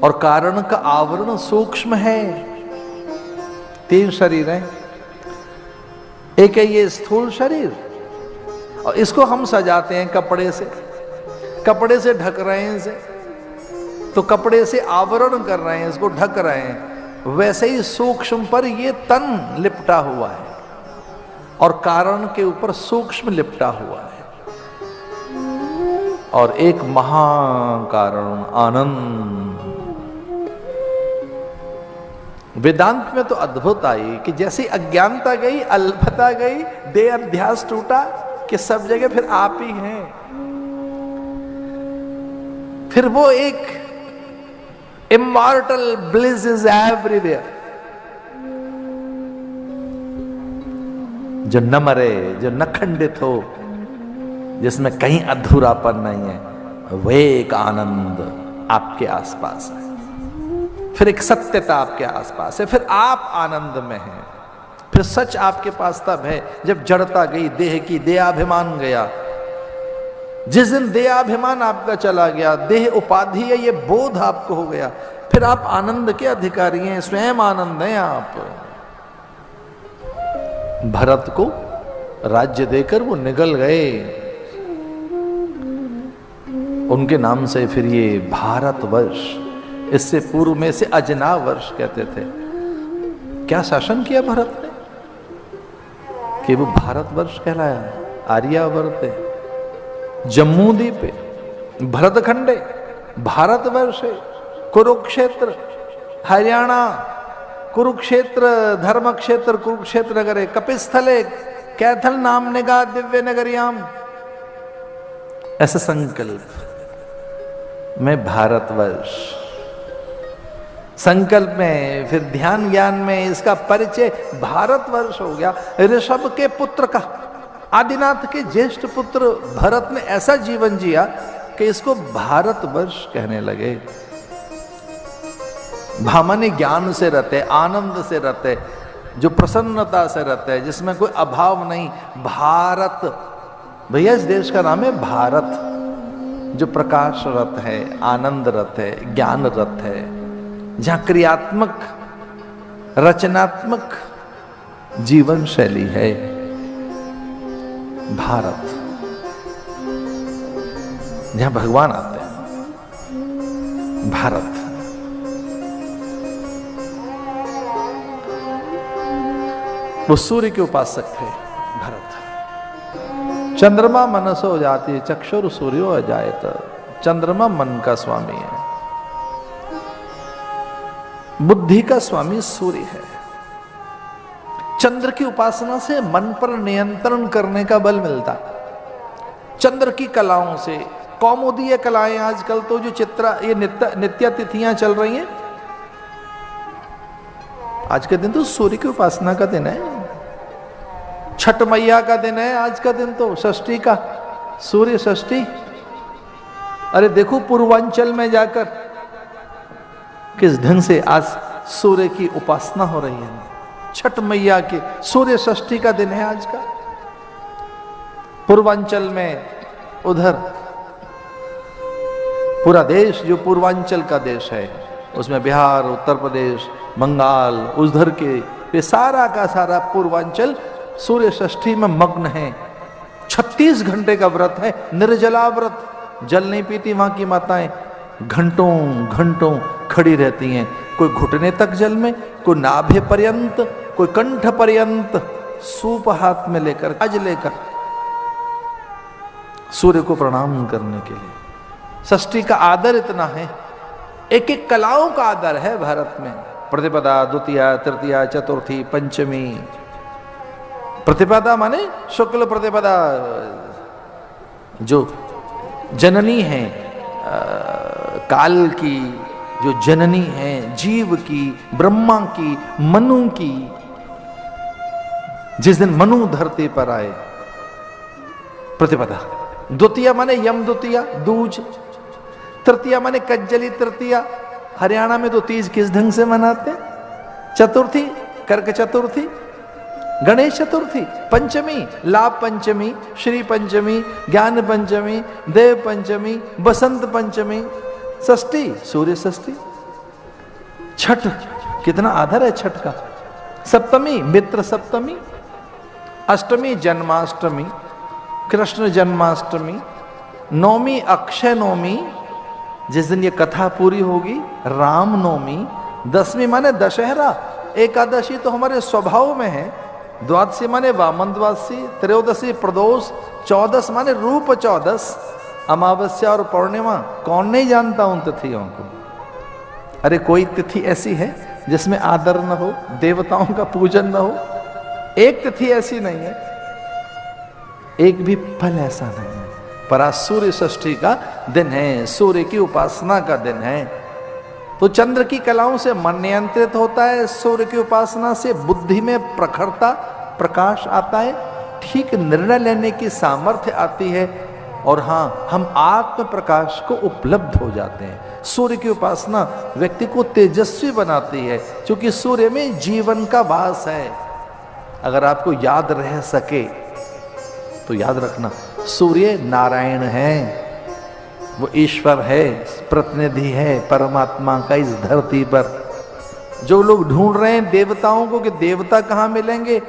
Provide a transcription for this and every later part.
और कारण का आवरण सूक्ष्म है। 3 शरीर हैं। एक है ये स्थूल शरीर, और इसको हम सजाते हैं कपड़े से ढक रहे हैं इसे, तो कपड़े से आवरण कर रहे हैं, इसको ढक रहे हैं। वैसे ही सूक्ष्म पर ये तन लिपटा हुआ है और कारण के ऊपर सूक्ष्म लिपटा हुआ है। और एक महाकारण आनंद। वेदांत में तो अद्भुत आई कि जैसी अज्ञानता गई, अल्पता गई, देह अध्यास टूटा कि सब जगह फिर आप ही हैं। फिर वो एक इमॉर्टल ब्लिस इज एवरीवेयर, जो न मरे, जो न खंडित हो, जिसमें कहीं अधूरापन नहीं है, वे एक आनंद आपके आसपास है। फिर एक सत्यता आपके आसपास है, फिर आप आनंद में हैं। फिर सच आपके पास तब है जब जड़ता गई देह की, देहाभिमान गया। जिस दिन देहाभिमान आपका चला गया, देह उपाधि है ये बोध आपको हो गया, फिर आप आनंद के अधिकारी हैं, स्वयं आनंद हैं आप। भरत को राज्य देकर वो निगल गए, उनके नाम से फिर ये भारतवर्ष, इससे पूर्व में से अजनाव वर्ष कहते थे। क्या शासन किया भरत ने कि वो भारतवर्ष कहलाया। आर्यावर्त है, जम्मू द्वीप है, भरतखंडे, भारतवर्ष है, कुरुक्षेत्र हरियाणा, कुरुक्षेत्र धर्म क्षेत्र, कुरुक्षेत्र नगर है, कपिस्थले कैथल नाम निगा दिव्य नगरियाम। ऐसा संकल्प में भारतवर्ष, संकल्प में फिर ध्यान ज्ञान में इसका परिचय भारतवर्ष हो गया। ऋषभ के पुत्र का, आदिनाथ के ज्येष्ठ पुत्र भरत ने ऐसा जीवन जिया कि इसको भारतवर्ष कहने लगे। भामानी ज्ञान से रहते, आनंद से रहते, जो प्रसन्नता से रहते हैं, जिसमें कोई अभाव नहीं। भारत, भैया इस देश का नाम है भारत, जो प्रकाश रथ है, आनंद रथ है, ज्ञान रथ है, जहां क्रियात्मक रचनात्मक जीवन शैली है। भारत, जहां भगवान आते हैं। भारत वो सूर्य के उपासक थे भरत। चंद्रमा मनसो जाति चक्षुर सूर्यो अजायत, चंद्रमा मन का स्वामी है, बुद्धि का स्वामी सूर्य है। चंद्र की उपासना से मन पर नियंत्रण करने का बल मिलता। चंद्र की कलाओं से, कौमुदीय कलाएं आजकल तो जो ये नित्य तिथियां चल रही हैं, आज के दिन तो सूर्य की उपासना का दिन है, छठ मैया का दिन है आज का दिन, तो षष्ठी का, सूर्य षष्ठी। अरे देखो पूर्वांचल में जाकर किस ढंग से आज सूर्य की उपासना हो रही है। छठ मैया के सूर्य षष्ठी का दिन है आज का। पूर्वांचल में, उधर पूरा देश जो पूर्वांचल का देश है, उसमें बिहार, उत्तर प्रदेश, बंगाल, उधर के ये सारा का सारा पूर्वांचल सूर्य षष्ठी में मग्न है। 36 घंटे का व्रत है, निर्जला व्रत। जल नहीं पीती वहां की माताएं, घंटों घंटों खड़ी रहती हैं, कोई घुटने तक जल में, कोई नाभि पर्यंत, कोई कंठ पर्यंत, सूप हाथ में लेकर, आज लेकर सूर्य को प्रणाम करने के लिए। षष्ठी का आदर इतना है, एक एक कलाओं का आदर है भारत में। प्रतिपदा, द्वितीया, तृतीया, चतुर्थी, पंचमी। प्रतिपदा माने शुक्ल प्रतिपदा, जो जननी है काल की, जो जननी है जीव की, ब्रह्मा की, मनु की, जिस दिन मनु धरती पर आए, प्रतिपदा। द्वितीया माने यम द्वितीया, दूज। तृतीया माने कज्जली तृतीया। हरियाणा में तो तीज किस ढंग से मनाते हैं? चतुर्थी, कर्क चतुर्थी, गणेश चतुर्थी। पंचमी, लाभ पंचमी, श्री पंचमी, ज्ञान पंचमी, देव पंचमी, बसंत पंचमी। षष्ठी, सूर्य षष्ठी। छठ कितना आदर है छठ का। सप्तमी मित्र सप्तमी, अष्टमी जन्माष्टमी, कृष्ण जन्माष्टमी, नौमी अक्षय नौमी जिस दिन ये कथा पूरी होगी, राम नवमी, दसवीं माने दशहरा, एकादशी तो हमारे स्वभाव में है, द्वादशी माने वामन द्वादशी, त्रयोदशी प्रदोष, चौदस माने रूप चौदस, अमावस्या और पूर्णिमा कौन नहीं जानता उन तिथियों को। अरे कोई तिथि ऐसी है जिसमें आदर न हो, देवताओं का पूजन न हो? एक तिथि ऐसी नहीं है, एक भी पल ऐसा नहीं है। पर आज सूर्य षष्ठी का दिन है, सूर्य की उपासना का दिन है, तो चंद्र की कलाओं से मन नियंत्रित होता है, सूर्य की उपासना से बुद्धि में प्रखरता प्रकाश आता है, ठीक निर्णय लेने की सामर्थ्य आती है, और हाँ, हम आत्म प्रकाश को उपलब्ध हो जाते हैं। सूर्य की उपासना व्यक्ति को तेजस्वी बनाती है, क्योंकि सूर्य में जीवन का वास है। अगर आपको याद रह सके तो याद रखना, सूर्य नारायण है, वो ईश्वर है, प्रतिनिधि है परमात्मा का इस धरती पर। जो लोग ढूंढ रहे हैं देवताओं को कि देवता कहाँ मिलेंगे,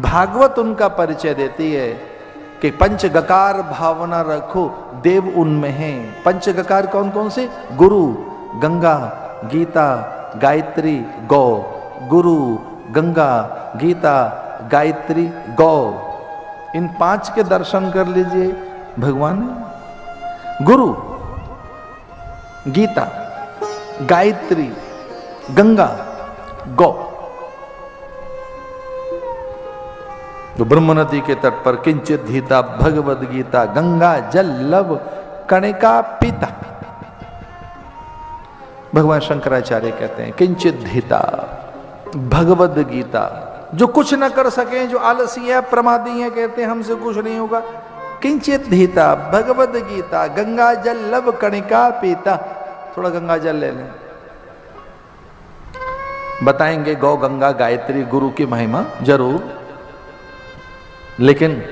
भागवत उनका परिचय देती है कि पंचगकार भावना रखो, देव उनमें हैं। पंचगकार कौन कौन से? गुरु, गंगा, गीता, गायत्री, गौ। गुरु, गंगा, गीता, गायत्री, गौ, इन 5 के दर्शन कर लीजिए भगवान। गुरु, गीता, गायत्री, गंगा, गौ। तो ब्रह्म नदी के तट पर किंचित धीता भगवद गीता, गंगा जल लव कणिका पीता। भगवान शंकराचार्य कहते हैं किंचित धीता भगवद गीता, जो कुछ न कर सके, जो आलसी है, प्रमादी है, कहते हैं हमसे कुछ नहीं होगा, किंचित धीता भगवद गीता, गंगा जल लव कणिका पीता। थोड़ा गंगा जल ले लें, बताएंगे गौ, गंगा, गायत्री, गुरु की महिमा जरूर, लेकिन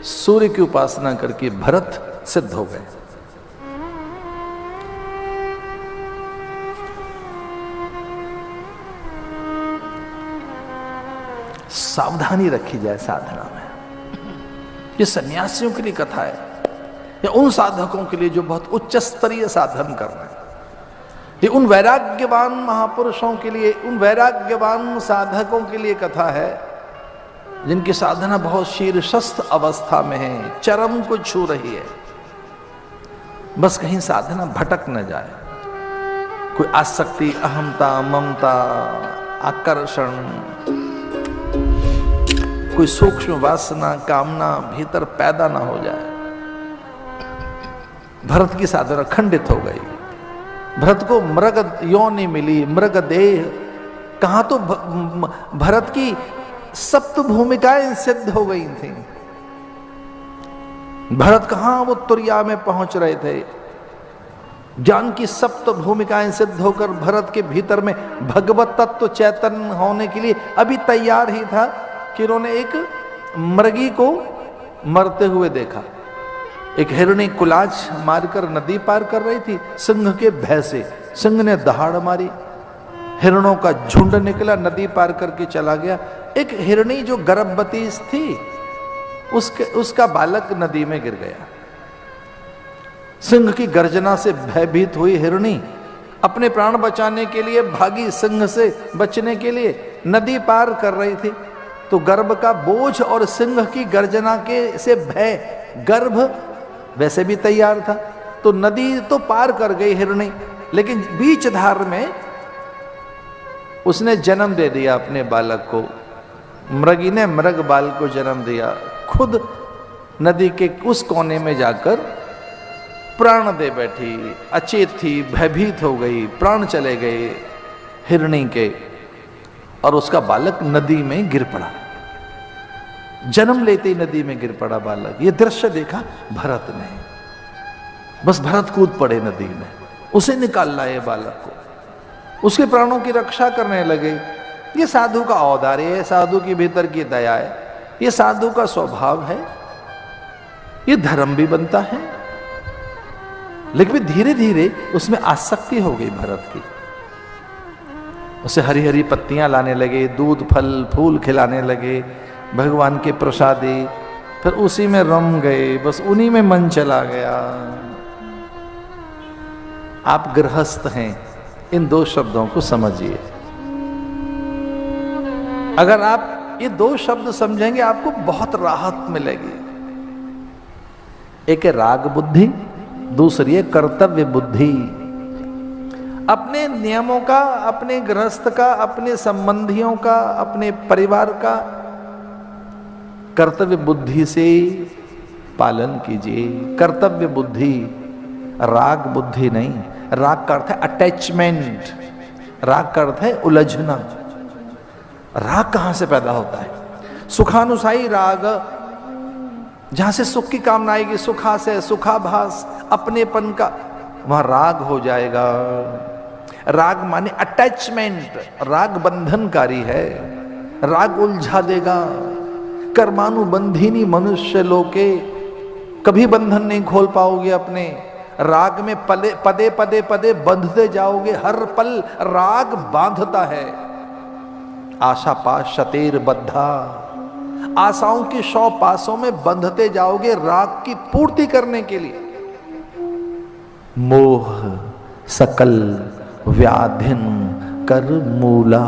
सूर्य की उपासना करके भरत सिद्ध हो गए। सावधानी रखी जाए साधना में। ये सन्यासियों के लिए कथा है, या उन साधकों के लिए जो बहुत उच्च स्तरीय साधन कर रहे हैं, ये उन वैराग्यवान महापुरुषों के लिए, उन वैराग्यवान साधकों के लिए कथा है जिनकी साधना बहुत शीर्षस्थ अवस्था में है, चरम को छू रही है। बस कहीं साधना भटक न जाए, कोई आसक्ति, अहमता, ममता, आकर्षण, कोई सूक्ष्म वासना, कामना भीतर पैदा ना हो जाए। भरत की साधना खंडित हो गई। भरत को मृग योनि मिली, मृग देह। कहां तो भरत की सप्त भूमिकाएं सिद्ध हो गई थी। भरत कहां वो तुरिया में पहुंच रहे थे। ज्ञान की सप्त भूमिकाएं सिद्ध होकर भरत के भीतर में भगवत तत्व चैतन्य होने के लिए अभी तैयार ही था कि उन्होंने एक मृगी को मरते हुए देखा। एक हिरणी कुलाच मारकर नदी पार कर रही थी सिंह के भय से। सिंह ने दहाड़ मारी, हिरणों का झुंड निकला, नदी पार करके चला गया। एक हिरणी जो गर्भवती थी, उसका बालक नदी में गिर गया। सिंह की गर्जना से भयभीत हुई हिरणी अपने प्राण बचाने के लिए भागी, सिंह से बचने के लिए नदी पार कर रही थी। तो गर्भ का बोझ और सिंह की गर्जना के से भय, गर्भ वैसे भी तैयार था, तो नदी तो पार कर गई हिरणी, लेकिन बीच धार में उसने जन्म दे दिया अपने बालक को। मृगी ने मृग बाल को जन्म दिया, खुद नदी के उस कोने में जाकर प्राण दे बैठी। अचेत थी, भयभीत हो गई, प्राण चले गए हिरणी के, और उसका बालक नदी में गिर पड़ा। जन्म लेते ही नदी में गिर पड़ा बालक। ये दृश्य देखा भरत ने। बस भरत कूद पड़े नदी में, उसे निकाल लाए बालक को, उसके प्राणों की रक्षा करने लगे। ये साधु का औदार्य है, साधु के भीतर की दया है, ये साधु का स्वभाव है, ये धर्म भी बनता है। लेकिन धीरे धीरे उसमें आसक्ति हो गई भरत की। उसे हरी हरी पत्तियां लाने लगे, दूध फल फूल खिलाने लगे, भगवान के प्रसादी, फिर उसी में रम गए, बस उन्हीं में मन चला गया। आप गृहस्थ हैं, इन दो शब्दों को समझिए। अगर आप ये दो शब्द समझेंगे आपको बहुत राहत मिलेगी। एक है राग बुद्धि, दूसरी है कर्तव्य बुद्धि। अपने नियमों का, अपने गृहस्थ का, अपने संबंधियों का, अपने परिवार का कर्तव्य बुद्धि से पालन कीजिए। कर्तव्य बुद्धि, राग बुद्धि नहीं। राग का अर्थ है अटैचमेंट, राग का अर्थ है उलझना। राग कहां से पैदा होता है? सुखानुसाई राग, जहां से सुख की कामना आएगी, सुखा से सुखाभास, अपनेपन का, वहां राग हो जाएगा। राग माने अटैचमेंट, राग बंधनकारी है, राग उलझा देगा। कर्मानुबंधिनी मनुष्य लोके, कभी बंधन नहीं खोल पाओगे अपने। राग में पदे पदे पदे बंधते जाओगे, हर पल राग बांधता है। आशा पाश शतेर बद्धा, आशाओं की 100 पासों में बंधते जाओगे राग की पूर्ति करने के लिए। मोह सकल व्याधिन कर मूला,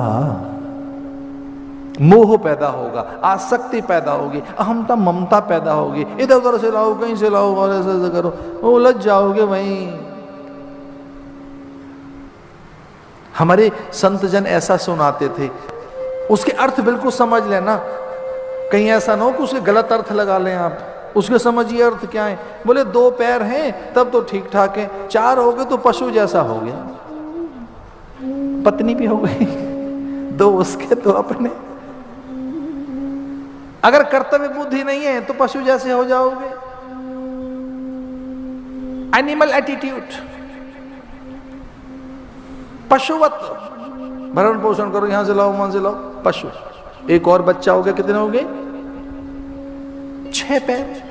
मोह पैदा होगा, आसक्ति पैदा होगी, अहमता ममता पैदा होगी। इधर उधर से लाओ, कहीं से लाओ, और ऐसे करो, उलझ जाओगे वहीं। हमारे संत जन ऐसा सुनाते थे, उसके अर्थ बिल्कुल समझ लेना, कहीं ऐसा ना हो कि उसके गलत अर्थ लगा लें आप। उसके समझिए अर्थ क्या है। बोले 2 पैर हैं तब तो ठीक ठाक है, 4 हो गए तो पशु जैसा हो गया, पत्नी भी हो गई, 2 उसके तो अपने। अगर कर्तव्य बुद्धि नहीं है तो पशु जैसे हो जाओगे। एनिमल एटीट्यूड, पशुवत। भरण पोषण करो, यहां से लाओ, वहां से लाओ, पशु। एक और बच्चा हो गया, कितने हो गए? 6 पैर।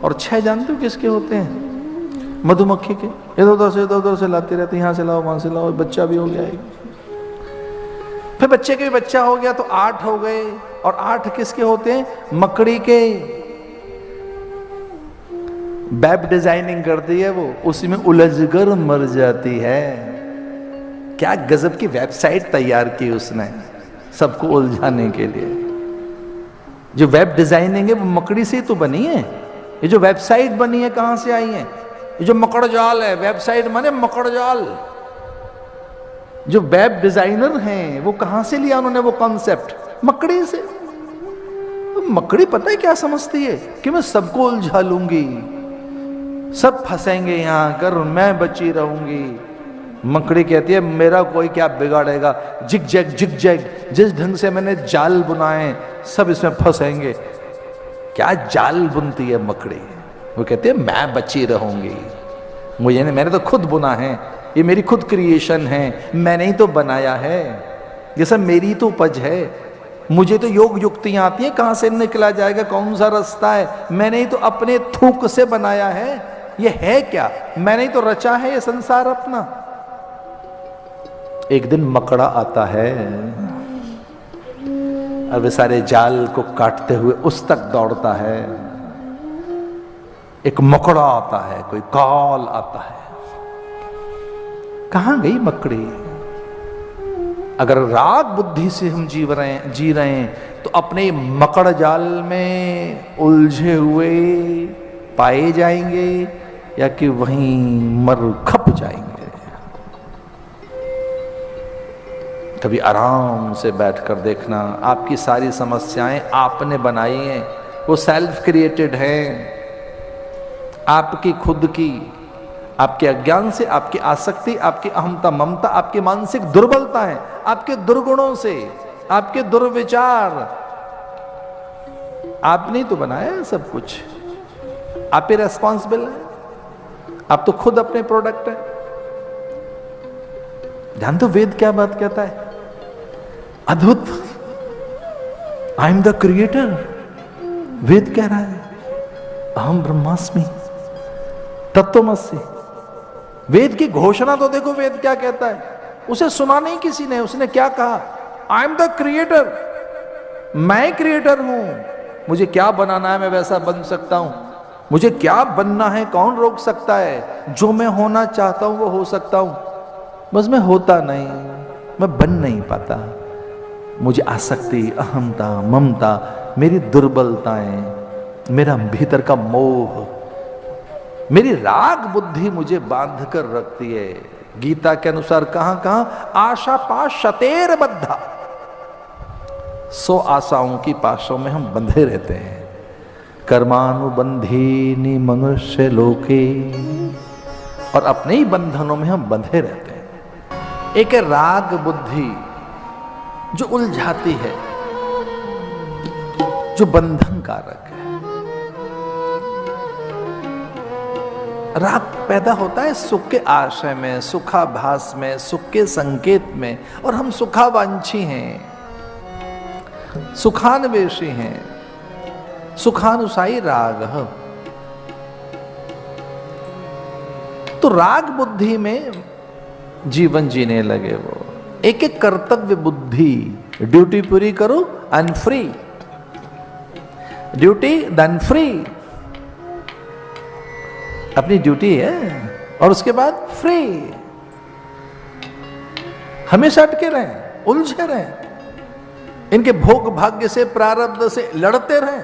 और 6 जानते हो किसके होते हैं? मधुमक्खी के। इधर उधर से लाते रहते, यहां से लाओ, वहां से लाओ, बच्चा भी हो गया एक। फिर बच्चे के भी बच्चा हो गया तो 8 हो गए। और 8 किसके होते हैं? मकड़ी के। वेब डिजाइनिंग करती है वो, उसी में उलझकर मर जाती है। क्या गजब की वेबसाइट तैयार की उसने सबको उलझाने के लिए। जो वेब डिजाइनिंग है वो मकड़ी से ही तो बनी है। ये जो वेबसाइट बनी है कहां से आई है? ये जो मकड़ जाल है, वेबसाइट माने मकड़ जाल। जो वेब डिजाइनर हैं वो कहां से लिया उन्होंने वो कॉन्सेप्ट? मकड़ी से। तो मकड़ी पता है क्या समझती है? कि मैं सबको उलझा लूंगी, सब फंसेंगे यहां कर, मैं बची रहूंगी। मकड़ी कहती है मेरा कोई क्या बिगाड़ेगा, जिग जैग जिस ढंग से मैंने जाल बुनाए सब इसमें फंसेंगे। क्या जाल बुनती है मकड़ी? वो कहती है मैं बची रहूंगी, मुझे नहीं, मैंने तो खुद बुना है, ये मेरी खुद क्रिएशन है, मैंने ही तो बनाया है, ये सब मेरी तो उपज है। मुझे तो योग युक्तियां आती हैं, कहां से निकला जाएगा, कौन सा रास्ता है, मैंने ही तो अपने थूक से बनाया है। ये है क्या? मैंने ही तो रचा है ये संसार अपना। एक दिन मकड़ा आता है और वे सारे जाल को काटते हुए उस तक दौड़ता है। एक मकड़ा आता है, कोई काल आता है। कहां गई मकड़ी? अगर राग बुद्धि से हम जी रहे हैं तो अपने मकड़ जाल में उलझे हुए पाए जाएंगे या कि वहीं मर खप जाएंगे। कभी आराम से बैठकर देखना, आपकी सारी समस्याएं आपने बनाई हैं, वो सेल्फ क्रिएटेड हैं, आपकी खुद की। आपके अज्ञान से, आपकी आसक्ति, आपकी अहमता ममता, आपकी मानसिक दुर्बलता है, आपके दुर्गुणों से, आपके दुर्विचार। आपने तो बनाया है सब कुछ, आप ही रेस्पॉन्सिबल है, आप तो खुद अपने प्रोडक्ट है। ध्यान तो वेद क्या बात कहता है? अद्भुत, आई एम द क्रिएटर। वेद कह रहा है अहम ब्रह्मास्मि तत्वमसि। वेद की घोषणा तो देखो, वेद क्या कहता है? उसे सुना नहीं किसी ने। उसने क्या कहा? आई एम द क्रिएटर, मैं क्रिएटर हूं, मुझे क्या बनाना है मैं वैसा बन सकता हूं, मुझे क्या बनना है कौन रोक सकता है, जो मैं होना चाहता हूं वो हो सकता हूं। बस मैं होता नहीं, मैं बन नहीं पाता। मुझे आसक्ति, अहमता, ममता, मेरी दुर्बलताएं, मेरा भीतर का मोह, मेरी राग बुद्धि मुझे बांध कर रखती है। गीता के अनुसार कहां कहां? आशा पाश शतेर बद्धा, 100 आशाओं की पाशों में हम बंधे रहते हैं। कर्मानुबंधीनि मनुष्य लोके, और अपने ही बंधनों में हम बंधे रहते हैं। एक है राग बुद्धि जो उलझाती है, जो बंधन कारक है। राग पैदा होता है सुख के आशय में, सुखाभास में, सुख के संकेत में, और हम सुखावांछी हैं, सुखान्वेषी हैं, सुखानुसायी राग। तो राग बुद्धि में जीवन जीने लगे वो। एक एक कर्तव्य बुद्धि, ड्यूटी पूरी करो and free, duty then free. अपनी ड्यूटी है और उसके बाद फ्री। हमेशा अटके रहें, उलझे रहें, इनके भोग भाग्य से, प्रारब्ध से लड़ते रहें?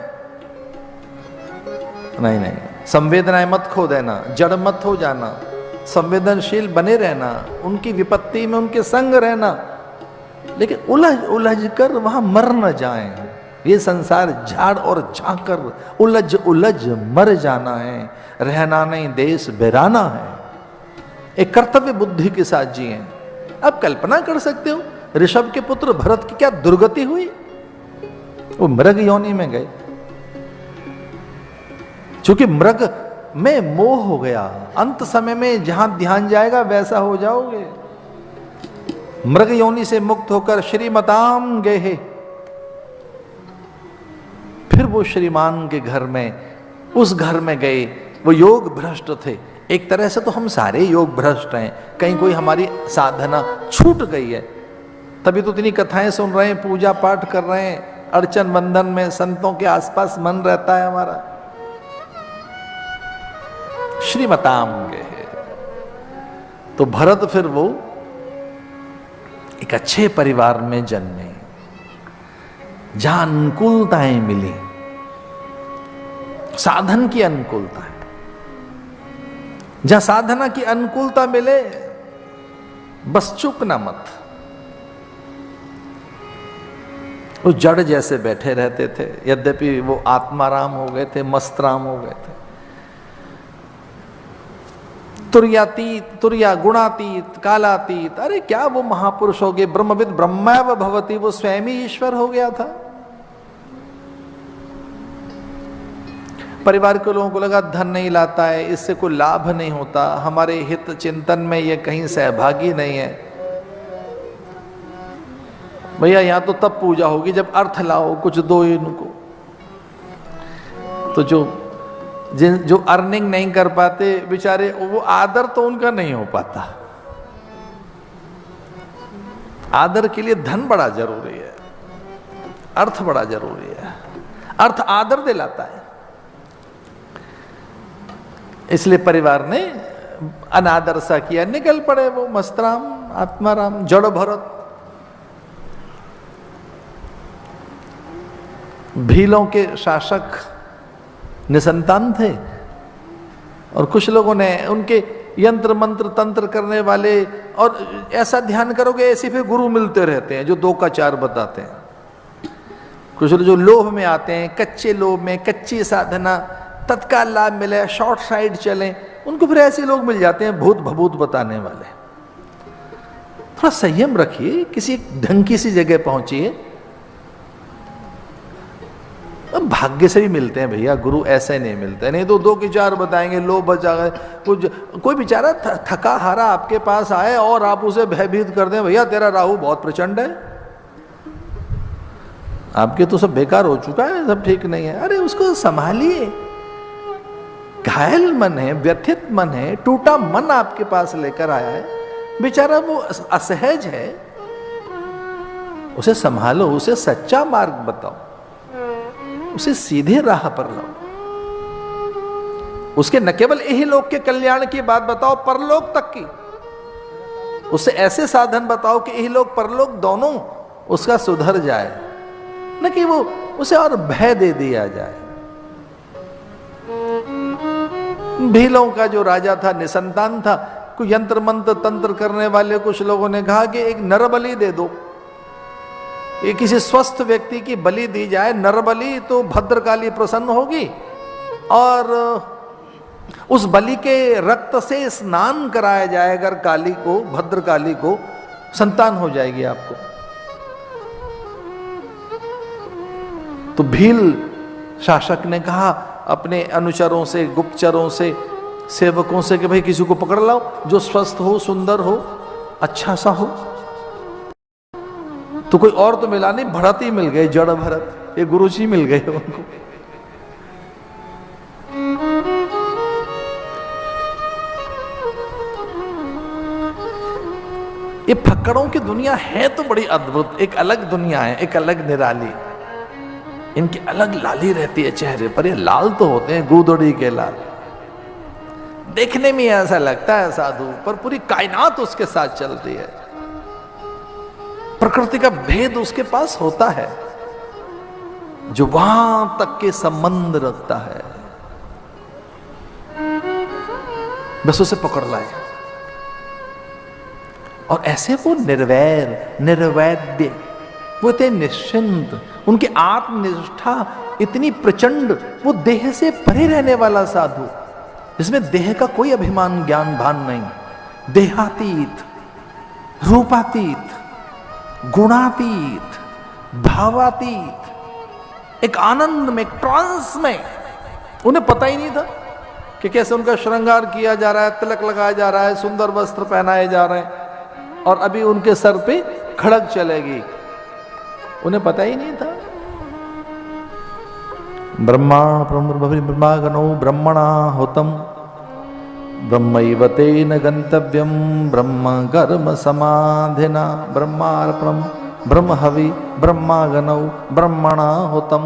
नहीं नहीं, संवेदनाएं मत खो देना, जड़ मत हो जाना, संवेदनशील बने रहना, उनकी विपत्ति में उनके संग रहना, लेकिन उलझ उलझ कर वहां मर न जाएं। ये संसार झाड़ और झांकर उलझ उलझ मर जाना है, रहना नहीं देश बेराना है। एक कर्तव्य बुद्धि के साथ जिए। अब कल्पना कर सकते हो ऋषभ के पुत्र भरत की क्या दुर्गति हुई? वो मृग योनि में गए, क्योंकि मृग में मोह हो गया। अंत समय में जहां ध्यान जाएगा वैसा हो जाओगे। मृग योनि से मुक्त होकर श्रीमताम गए, फिर वो श्रीमान के घर में, उस घर में गए। वो योग भ्रष्ट थे। एक तरह से तो हम सारे योग भ्रष्ट हैं, कहीं कोई हमारी साधना छूट गई है, तभी तो इतनी कथाएं सुन रहे हैं, पूजा पाठ कर रहे हैं, अर्चन वंदन में संतों के आसपास मन रहता है हमारा। श्रीमताम गए तो भरत फिर वो एक अच्छे परिवार में जन्मे, जहां अनुकूलताएं मिली, साधन की अनुकूलता है। जहां साधना की अनुकूलता मिले बस चूकना मत। वो जड़ जैसे बैठे रहते थे, यद्यपि वो आत्माराम हो गए थे, मस्तराम हो गए थे। तुर्यातीत, तुर्या गुणातीत, कालातीत, अरे क्या वो महापुरुष हो गए। ब्रह्मविद ब्रह्मैव भवति, वो स्वयं ही ईश्वर हो गया था। परिवार के लोगों को लगा धन नहीं लाता है, इससे कोई लाभ नहीं होता, हमारे हित चिंतन में ये कहीं सहभागी नहीं है। भैया यहां तो तब पूजा होगी जब अर्थ लाओ, कुछ दो इनको। तो जो अर्निंग नहीं कर पाते बेचारे, वो आदर तो उनका नहीं हो पाता। आदर के लिए धन बड़ा जरूरी है, अर्थ बड़ा जरूरी है। अर्थ आदर दिलाता है। इसलिए परिवार ने अनादर सा किया, निकल पड़े वो मस्तराम, आत्माराम, जड़ भरत। भीलों के शासक निसंतान थे, और कुछ लोगों ने उनके यंत्र मंत्र तंत्र करने वाले, और ऐसा ध्यान करोगे ऐसे फिर गुरु मिलते रहते हैं जो 2 का 4 बताते हैं। कुछ लोग जो लोभ में आते हैं, कच्चे लोभ में, कच्ची साधना, तत्काल लाभ मिले, शॉर्ट साइड चलें, उनको फिर ऐसे लोग मिल जाते हैं भूत भभूत बताने वाले। थोड़ा संयम रखिए, किसी ढंग की सी जगह पहुंचिए। अब भाग्य से भी मिलते हैं भैया, गुरु ऐसे नहीं मिलते, नहीं तो 2 की 4 बताएंगे, लो बचा गए। कोई बेचारा थका हारा आपके पास आए और आप उसे भयभीत कर दें, भैया तेरा राहु बहुत प्रचंड है, आपके तो सब बेकार हो चुका है, सब ठीक नहीं है। अरे उसको संभालिए। घायल मन है, व्यथित मन है, टूटा मन आपके पास लेकर आया है, बेचारा वो असहज है, उसे संभालो, उसे सच्चा मार्ग बताओ, उसे सीधे राह पर लाओ, उसके न केवल यही लोक के कल्याण की बात बताओ, परलोक तक की। उसे ऐसे साधन बताओ कि यही लोक परलोक दोनों उसका सुधर जाए, न कि वो उसे और भय दे दिया जाए। भीलों का जो राजा था निसंतान था, कुछ यंत्र मंत्र तंत्र करने वाले कुछ लोगों ने कहा कि एक नर बलि दे दो, ये किसी स्वस्थ व्यक्ति की बलि दी जाए, नर बलि, तो भद्रकाली प्रसन्न होगी और उस बलि के रक्त से स्नान कराया जाए अगर काली को, भद्रकाली को, संतान हो जाएगी आपको। तो भील शासक ने कहा अपने अनुचरों से, गुप्तचरों से, सेवकों से कि भाई किसी को पकड़ लाओ जो स्वस्थ हो, सुंदर हो, अच्छा सा हो। तो कोई और तो मिला नहीं, भरत ही मिल गए, जड़ भरत, ये गुरुजी मिल गए उनको। ये फक्कड़ों की दुनिया है तो बड़ी अद्भुत, एक अलग दुनिया है, एक अलग निराली। इनकी अलग लाली रहती है चेहरे पर, ये लाल तो होते हैं गूदड़ी के लाल, देखने में ऐसा लगता है साधु, पर पूरी कायनात उसके साथ चलती है। प्रकृति का भेद उसके पास होता है जो वहां तक के संबंध रखता है, बस उसे पकड़ लाए। और ऐसे वो निर्वैर, निर्वैद्य, वो थे निश्चिंत, उनकी आत्मनिष्ठा इतनी प्रचंड, वो देह से परे रहने वाला साधु, जिसमें देह का कोई अभिमान ज्ञान भान नहीं, देहातीत, रूपातीत, गुणातीत, भावातीत, एक आनंद में, एक ट्रांस में। उन्हें पता ही नहीं था कि कैसे उनका श्रृंगार किया जा रहा है, तिलक लगाया जा रहा है, सुंदर वस्त्र पहनाए जा रहे हैं, और अभी उनके सर पे खड़ग चलेगी, उन्हें पता ही नहीं था। ब्रह्मागनो ब्रह्मणा होतम ब्रह्मैव तेन गंतव्यम ब्रह्म कर्म समाधिना ब्रह्मार्पणम ब्रह्म हवि ब्रह्मागनौ ब्रह्मणा होतम।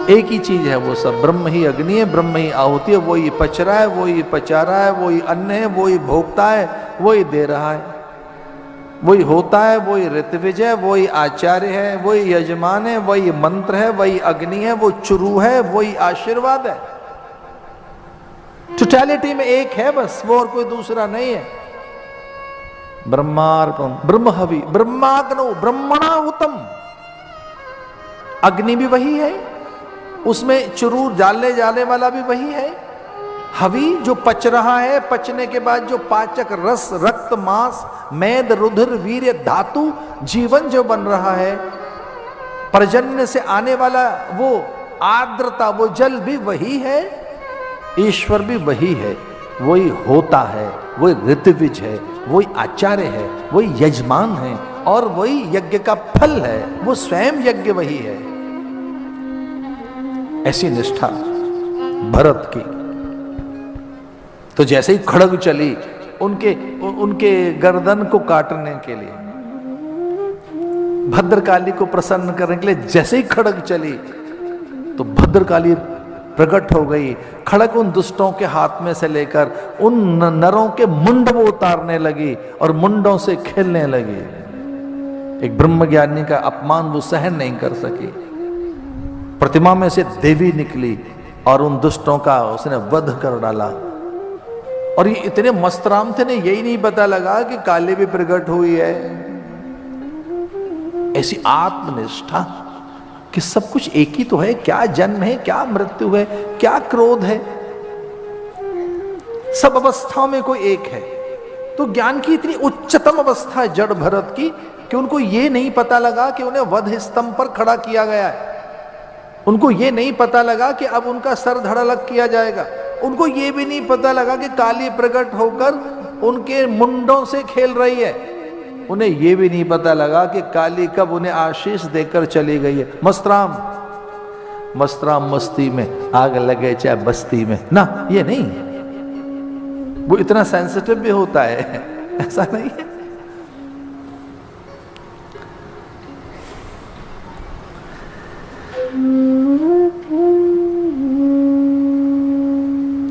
एक ही चीज है वो सब, ब्रह्म ही अग्नि है, ब्रह्म ही आहुति है, वही पच रहा है, वही पचा रहा है, वही अन्न है, वही भोगता है, वही दे रहा है, वही होता है, वही ऋत्विज है, वही आचार्य है, वही यजमान है, वही मंत्र है, वही अग्नि है, वो चुरू है, वही आशीर्वाद है। टोटलिटी में एक है बस, वो और कोई दूसरा नहीं है। ब्रह्मार्पण ब्रह्म हवि ब्रह्माग्नो ब्रह्मणाहुतम, अग्नि भी वही है, उसमें चुरू डालने जाने वाला भी वही है। हवि जो पच रहा है, पचने के बाद जो पाचक रस, रक्त, मांस, मेद, रुधिर, वीर्य, धातु, जीवन जो बन रहा है, पर्जन्य से आने वाला वो आर्द्रता, वो जल भी वही है, ईश्वर भी वही है, वही होता है, वही ऋत्विज है, वही आचार्य है, वही यजमान है, और वही यज्ञ का फल है, वो स्वयं यज्ञ वही है। ऐसी निष्ठा भरत की। तो जैसे ही खड़ग चली उनके गर्दन को काटने के लिए, भद्रकाली को प्रसन्न करने के लिए, जैसे ही खड़ग चली तो भद्रकाली प्रकट हो गई। खड़ग उन दुष्टों के हाथ में से लेकर उन नरों के मुंड वो उतारने लगी और मुंडों से खेलने लगी। एक ब्रह्मज्ञानी का अपमान वो सहन नहीं कर सकी। प्रतिमा में से देवी निकली और उन दुष्टों का उसने वध कर डाला। और ये इतने मस्तराम थे, ने यही नहीं पता लगा कि काली भी प्रकट हुई है। ऐसी आत्मनिष्ठा कि सब कुछ एक ही तो है, क्या जन्म है, क्या मृत्यु है, क्या क्रोध है, सब अवस्थाओं में कोई एक है। तो ज्ञान की इतनी उच्चतम अवस्था है जड़ भरत की कि उनको ये नहीं पता लगा कि उन्हें वध स्तंभ पर खड़ा किया गया है। उनको ये नहीं पता लगा कि अब उनका सर धड़ल्लक किया जाएगा। उनको ये भी नहीं पता लगा कि काली प्रकट होकर उनके मुंडों से खेल रही है। उन्हें ये भी नहीं पता लगा कि काली कब उन्हें आशीष देकर चली गई है। मस्तराम मस्ती में आग लगे चाहे बस्ती में, ना, ये नहीं। वो इतना सेंसिटिव भी होता है, ऐसा नहीं है।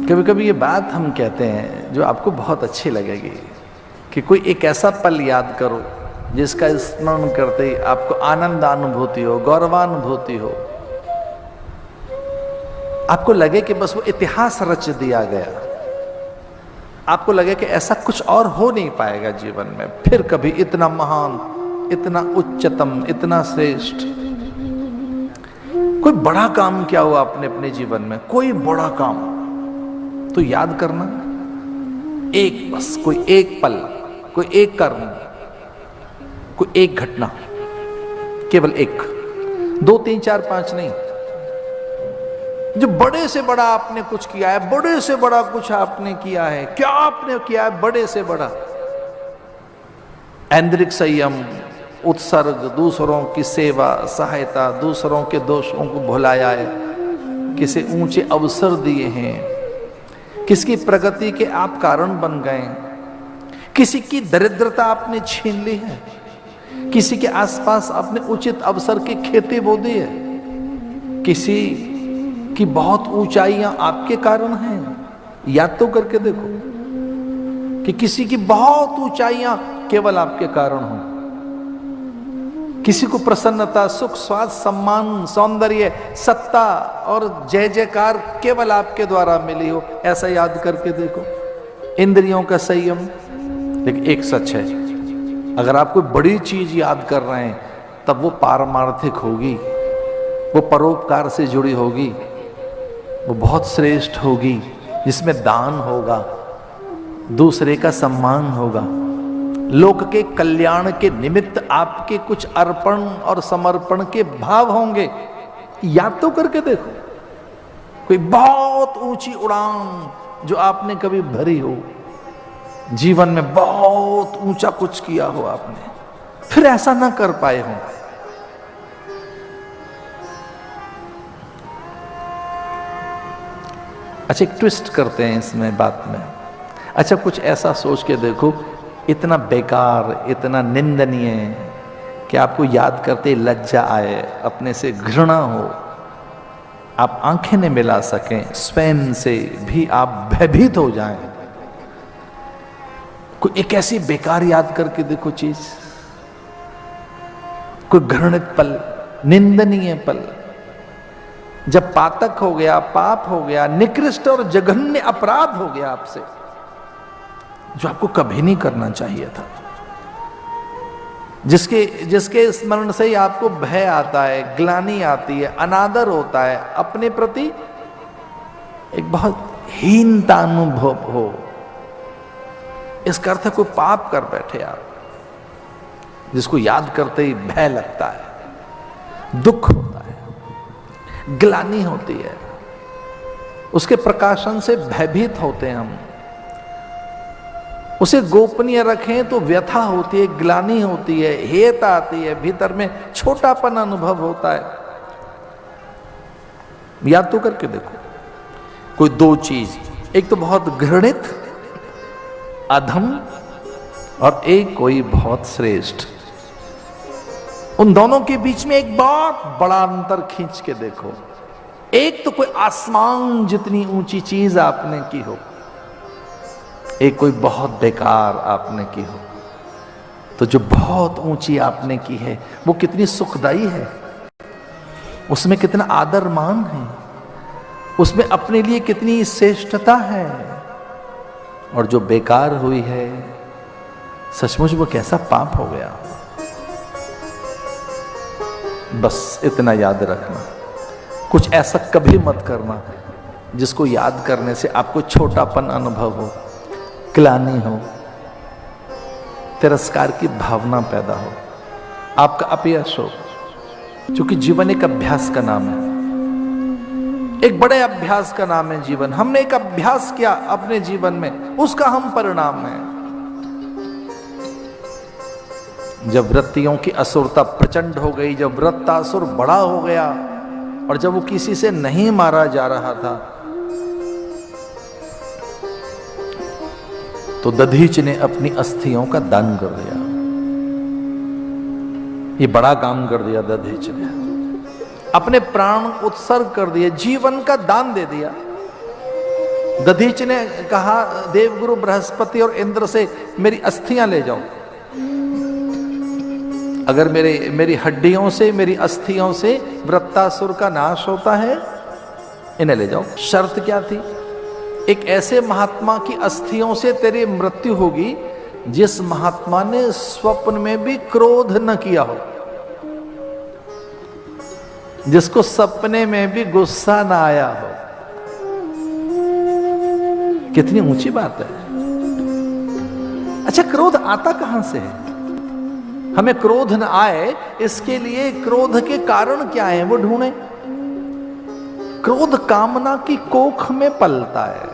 कभी कभी ये बात हम कहते हैं जो आपको बहुत अच्छी लगेगी कि कोई एक ऐसा पल याद करो जिसका स्मरण करते ही आपको आनंदानुभूति हो, गौरवानुभूति हो, आपको लगे कि बस वो इतिहास रच दिया गया, आपको लगे कि ऐसा कुछ और हो नहीं पाएगा जीवन में फिर कभी, इतना महान, इतना उच्चतम, इतना श्रेष्ठ। कोई बड़ा काम क्या हुआ आपने अपने जीवन में, कोई बड़ा काम तो याद करना, एक बस, कोई एक पल, कोई एक कर्म, कोई एक घटना, केवल एक, 2 3 4 5 नहीं, जो बड़े से बड़ा आपने कुछ किया है, बड़े से बड़ा कुछ आपने किया है। क्या आपने किया है बड़े से बड़ा? ऐन्द्रिक संयम, उत्सर्ग, दूसरों की सेवा, सहायता, दूसरों के दोषों को भुलाया है, किसे ऊंचे अवसर दिए हैं, किसकी प्रगति के आप कारण बन गए, किसी की दरिद्रता आपने छीन ली है, किसी के आसपास आपने उचित अवसर की खेती बो दी है, किसी की बहुत ऊंचाइयां आपके कारण हैं। याद तो करके देखो कि किसी की बहुत ऊंचाइयां केवल आपके कारण हो, किसी को प्रसन्नता, सुख, स्वास्थ्य, सम्मान, सौंदर्य, सत्ता और जय जयकार केवल आपके द्वारा मिली हो, ऐसा याद करके देखो। इंद्रियों का संयम। लेकिन एक सच है, अगर आप कोई बड़ी चीज याद कर रहे हैं तब वो पारमार्थिक होगी, वो परोपकार से जुड़ी होगी, वो बहुत श्रेष्ठ होगी, जिसमें दान होगा, दूसरे का सम्मान होगा, लोक के कल्याण के निमित्त आपके कुछ अर्पण और समर्पण के भाव होंगे। याद तो करके देखो, कोई बहुत ऊंची उड़ान जो आपने कभी भरी हो, जीवन में बहुत ऊंचा कुछ किया हो आपने, फिर ऐसा ना कर पाए हो। अच्छा, एक ट्विस्ट करते हैं इसमें बात में। अच्छा, कुछ ऐसा सोच के देखो, इतना बेकार, इतना निंदनीय कि आपको याद करते लज्जा आए, अपने से घृणा हो, आप आंखें न मिला सकें, स्वयं से भी आप भयभीत हो जाएं। कोई एक ऐसी बेकार याद करके देखो चीज, कोई घृणित पल, निंदनीय पल, जब पातक हो गया, पाप हो गया, निकृष्ट और जघन्य अपराध हो गया आपसे, जो आपको कभी नहीं करना चाहिए था, जिसके स्मरण से ही आपको भय आता है, ग्लानि आती है, अनादर होता है, अपने प्रति एक बहुत हीनता अनुभव हो। इसका अर्थ है कोई पाप कर बैठे आप, जिसको याद करते ही भय लगता है, दुख होता है, ग्लानि होती है, उसके प्रकाशन से भयभीत होते हैं हम। उसे गोपनीय रखें तो व्यथा होती है, ग्लानि होती है, हेत आती है, भीतर में छोटापन अनुभव होता है। याद तो करके देखो, कोई दो चीज, एक तो बहुत घृणित अधम और एक कोई बहुत श्रेष्ठ, उन दोनों के बीच में एक बहुत बड़ा अंतर खींच के देखो। एक तो कोई आसमान जितनी ऊंची चीज आपने की हो, एक कोई बहुत बेकार आपने की हो। तो जो बहुत ऊंची आपने की है वो कितनी सुखदाई है, उसमें कितना आदर मान है, उसमें अपने लिए कितनी श्रेष्ठता है, और जो बेकार हुई है सचमुच वो कैसा पाप हो गया। बस इतना याद रखना, कुछ ऐसा कभी मत करना जिसको याद करने से आपको छोटापन अनुभव हो, ग्लानि हो, तिरस्कार की भावना पैदा हो, आपका अपयश हो। क्योंकि जीवन एक अभ्यास का नाम है, एक बड़े अभ्यास का नाम है जीवन। हमने एक अभ्यास किया अपने जीवन में, उसका हम परिणाम है। जब वृत्तियों की असुरता प्रचंड हो गई, जब वृत्तासुर बड़ा हो गया, और जब वो किसी से नहीं मारा जा रहा था, तो दधीच ने अपनी अस्थियों का दान कर दिया। ये बड़ा काम कर दिया दधीच ने, अपने प्राण उत्सर्ग कर दिए, जीवन का दान दे दिया। दधीच ने कहा देवगुरु बृहस्पति और इंद्र से मेरी अस्थियां ले जाओ, अगर मेरी हड्डियों से, मेरी अस्थियों से वृत्तासुर का नाश होता है, इन्हें ले जाओ। शर्त क्या थी? एक ऐसे महात्मा की अस्थियों से तेरी मृत्यु होगी जिस महात्मा ने स्वप्न में भी क्रोध न किया हो, जिसको सपने में भी गुस्सा ना आया हो। कितनी ऊंची बात है। अच्छा, क्रोध आता कहां से है? हमें क्रोध न आए इसके लिए क्रोध के कारण क्या है वो ढूंढें। क्रोध कामना की कोख में पलता है।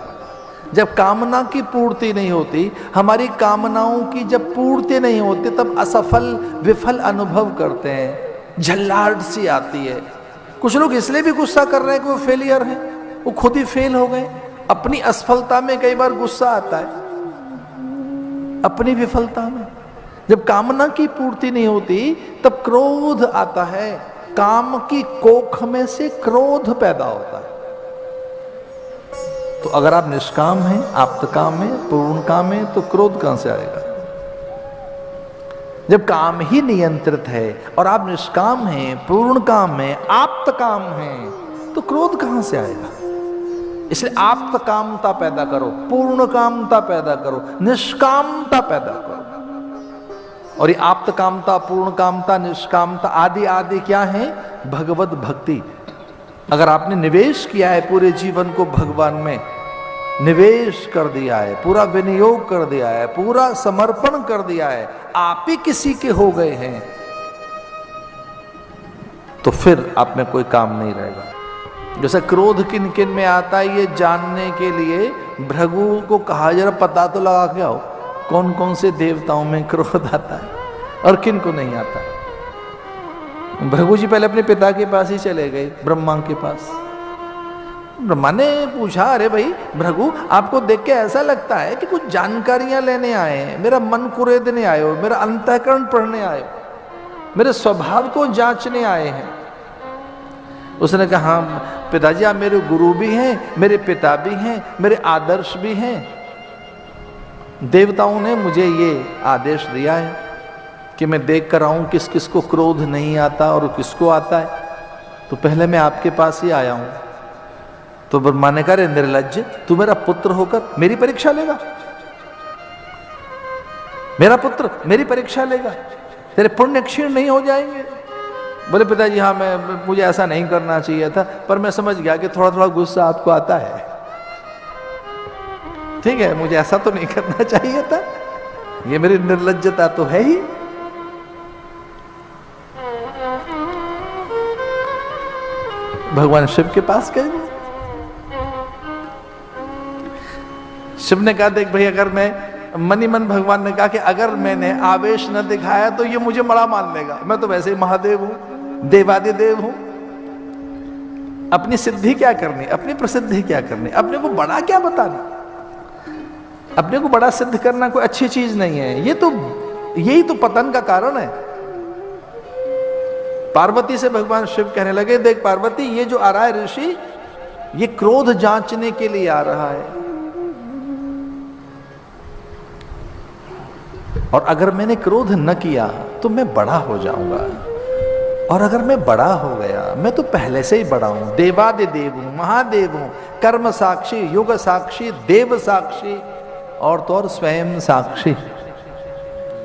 जब कामना की पूर्ति नहीं होती, हमारी कामनाओं की जब पूर्ति नहीं होती, तब असफल विफल अनुभव करते हैं, झल्लाहट सी आती है। कुछ लोग इसलिए भी गुस्सा कर रहे हैं कि वो फेलियर हैं, वो खुद ही फेल हो गए। अपनी असफलता में कई बार गुस्सा आता है, अपनी विफलता में। जब कामना की पूर्ति नहीं होती तब क्रोध आता है। काम की कोख में से क्रोध पैदा होता है। तो अगर आप निष्काम हैं, आप्तकाम हैं, पूर्ण काम हैं, तो क्रोध कहां से आएगा? जब काम ही नियंत्रित है और आप निष्काम हैं, पूर्ण काम हैं, आप्तकाम हैं, तो क्रोध कहां से आएगा? इसलिए आप्तकामता पैदा करो, पूर्ण कामता पैदा करो, निष्कामता पैदा करो। और ये आप्तकामता, पूर्ण कामता, निष्कामता आदि आदि क्या है? भगवत भक्ति। अगर आपने निवेश किया है पूरे जीवन को भगवान में, निवेश कर दिया है, पूरा विनियोग कर दिया है, पूरा समर्पण कर दिया है, आप ही किसी के हो गए हैं, तो फिर आप में कोई काम नहीं रहेगा। जैसे क्रोध किन किन में आता है ये जानने के लिए भृगु को कहा जरा पता तो लगा के आओ कौन कौन से देवताओं में क्रोध आता है और किन को नहीं आता। भृगु जी पहले अपने पिता के पास ही चले गए, ब्रह्मा के पास। ब्रह्मा ने पूछा, अरे भाई भृगु, आपको देख के ऐसा लगता है कि कुछ जानकारियां लेने आए हैं, मेरा मन कुरेदने आए हो, मेरा अंतःकरण पढ़ने आए हो, मेरे स्वभाव को जांचने आए हैं। उसने कहा, हाँ पिताजी, आप मेरे गुरु भी हैं, मेरे पिता भी हैं, मेरे आदर्श भी हैं। देवताओं ने मुझे ये आदेश दिया है कि मैं देख कर आऊं किस किस को क्रोध नहीं आता और किसको आता है, तो पहले मैं आपके पास ही आया हूं। तो ब्रह्मा ने कहा, निर्लज्ज, तू मेरा पुत्र होकर मेरी परीक्षा लेगा? मेरा पुत्र मेरी परीक्षा लेगा? तेरे पुण्य क्षीण नहीं हो जाएंगे? बोले, पिताजी हाँ, मुझे ऐसा नहीं करना चाहिए था, पर मैं समझ गया कि थोड़ा थोड़ा गुस्सा आपको आता है। ठीक है, मुझे ऐसा तो नहीं करना चाहिए था, ये मेरी निर्लज्जता तो है ही। भगवान शिव के पास गए। शिव ने कहा, देख भाई, अगर मैं मनी मन, भगवान ने कहा कि अगर मैंने आवेश न दिखाया तो ये मुझे बड़ा मान लेगा, मैं तो वैसे ही महादेव हूं, देवादिदेव हूं। अपनी सिद्धि क्या करनी, अपनी प्रसिद्धि क्या करनी, अपने को बड़ा क्या बताना, अपने को बड़ा सिद्ध करना कोई अच्छी चीज नहीं है। यही तो पतन का कारण है। पार्वती से भगवान शिव कहने लगे, देख पार्वती, ये जो आ रहा है ऋषि, ये क्रोध जांचने के लिए आ रहा है, और अगर मैंने क्रोध न किया तो मैं बड़ा हो जाऊंगा, और अगर मैं बड़ा हो गया, मैं तो पहले से ही बड़ा हूं, देवादिदेव हूं, महादेव हूं, कर्म साक्षी, युग साक्षी, देव साक्षी, और तो और स्वयं साक्षी।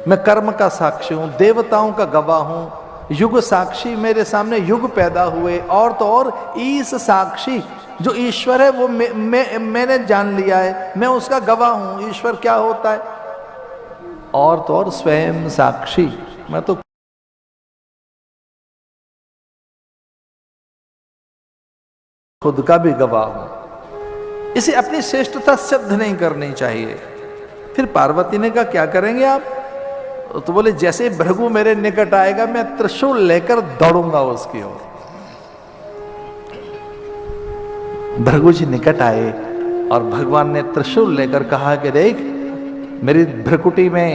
मैं कर्म का साक्षी हूं, देवताओं का गवाह हूं, युग साक्षी, मेरे सामने युग पैदा हुए, और तो और ईश साक्षी, जो ईश्वर है वो मैंने जान लिया है, मैं उसका गवाह हूं, ईश्वर क्या होता है, और तो और स्वयं साक्षी, मैं तो खुद का भी गवाह हूं। इसे अपनी श्रेष्ठता सिद्ध नहीं करनी चाहिए। फिर पार्वती ने कहा, क्या करेंगे आप? तो बोले, जैसे भृगु मेरे निकट आएगा, मैं त्रिशूल लेकर दौड़ूंगा उसकी ओर। भृगु जी निकट आए और भगवान ने त्रिशूल लेकर कहा कि देख, मेरी भ्रकुटी में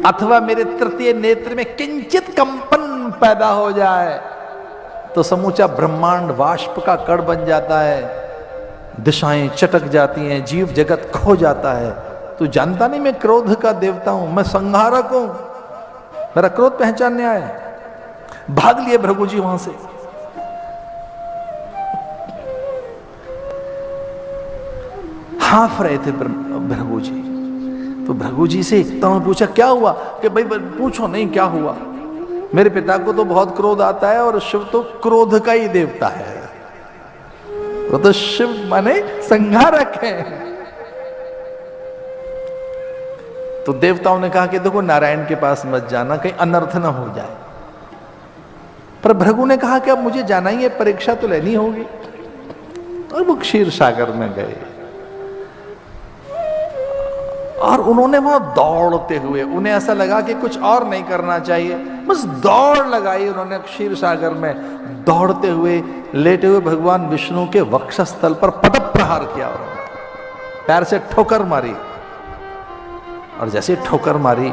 अथवा मेरे तृतीय नेत्र में किंचित कंपन पैदा हो जाए तो समूचा ब्रह्मांड वाष्प का कण बन जाता है, दिशाएं चटक जाती हैं, जीव जगत खो जाता है। तू जानता नहीं मैं क्रोध का देवता हूं, मैं संहारक हूं, मेरा क्रोध पहचानने आया। भाग लिए भृगु जी वहां से। हाफ रहे थे भृगु जी। तो भृगु जी से तब पूछा क्या हुआ, कि भाई पूछो नहीं क्या हुआ, मेरे पिता को तो बहुत क्रोध आता है और शिव तो क्रोध का ही देवता है, वो तो शिव माने संहारक है। तो देवताओं ने कहा कि देखो नारायण के पास मत जाना, कहीं अनर्थ ना हो जाए। पर भृगु ने कहा कि अब मुझे जाना ही है, परीक्षा तो लेनी होगी। और वो क्षीर सागर में गए और उन्होंने वहां दौड़ते हुए, उन्हें ऐसा लगा कि कुछ और नहीं करना चाहिए, बस दौड़ लगाई उन्होंने क्षीर सागर में। दौड़ते हुए लेटे हुए भगवान विष्णु के वक्षस्थल पर पटक प्रहार किया उन्होंने, पैर से ठोकर मारी। और जैसे ठोकर मारी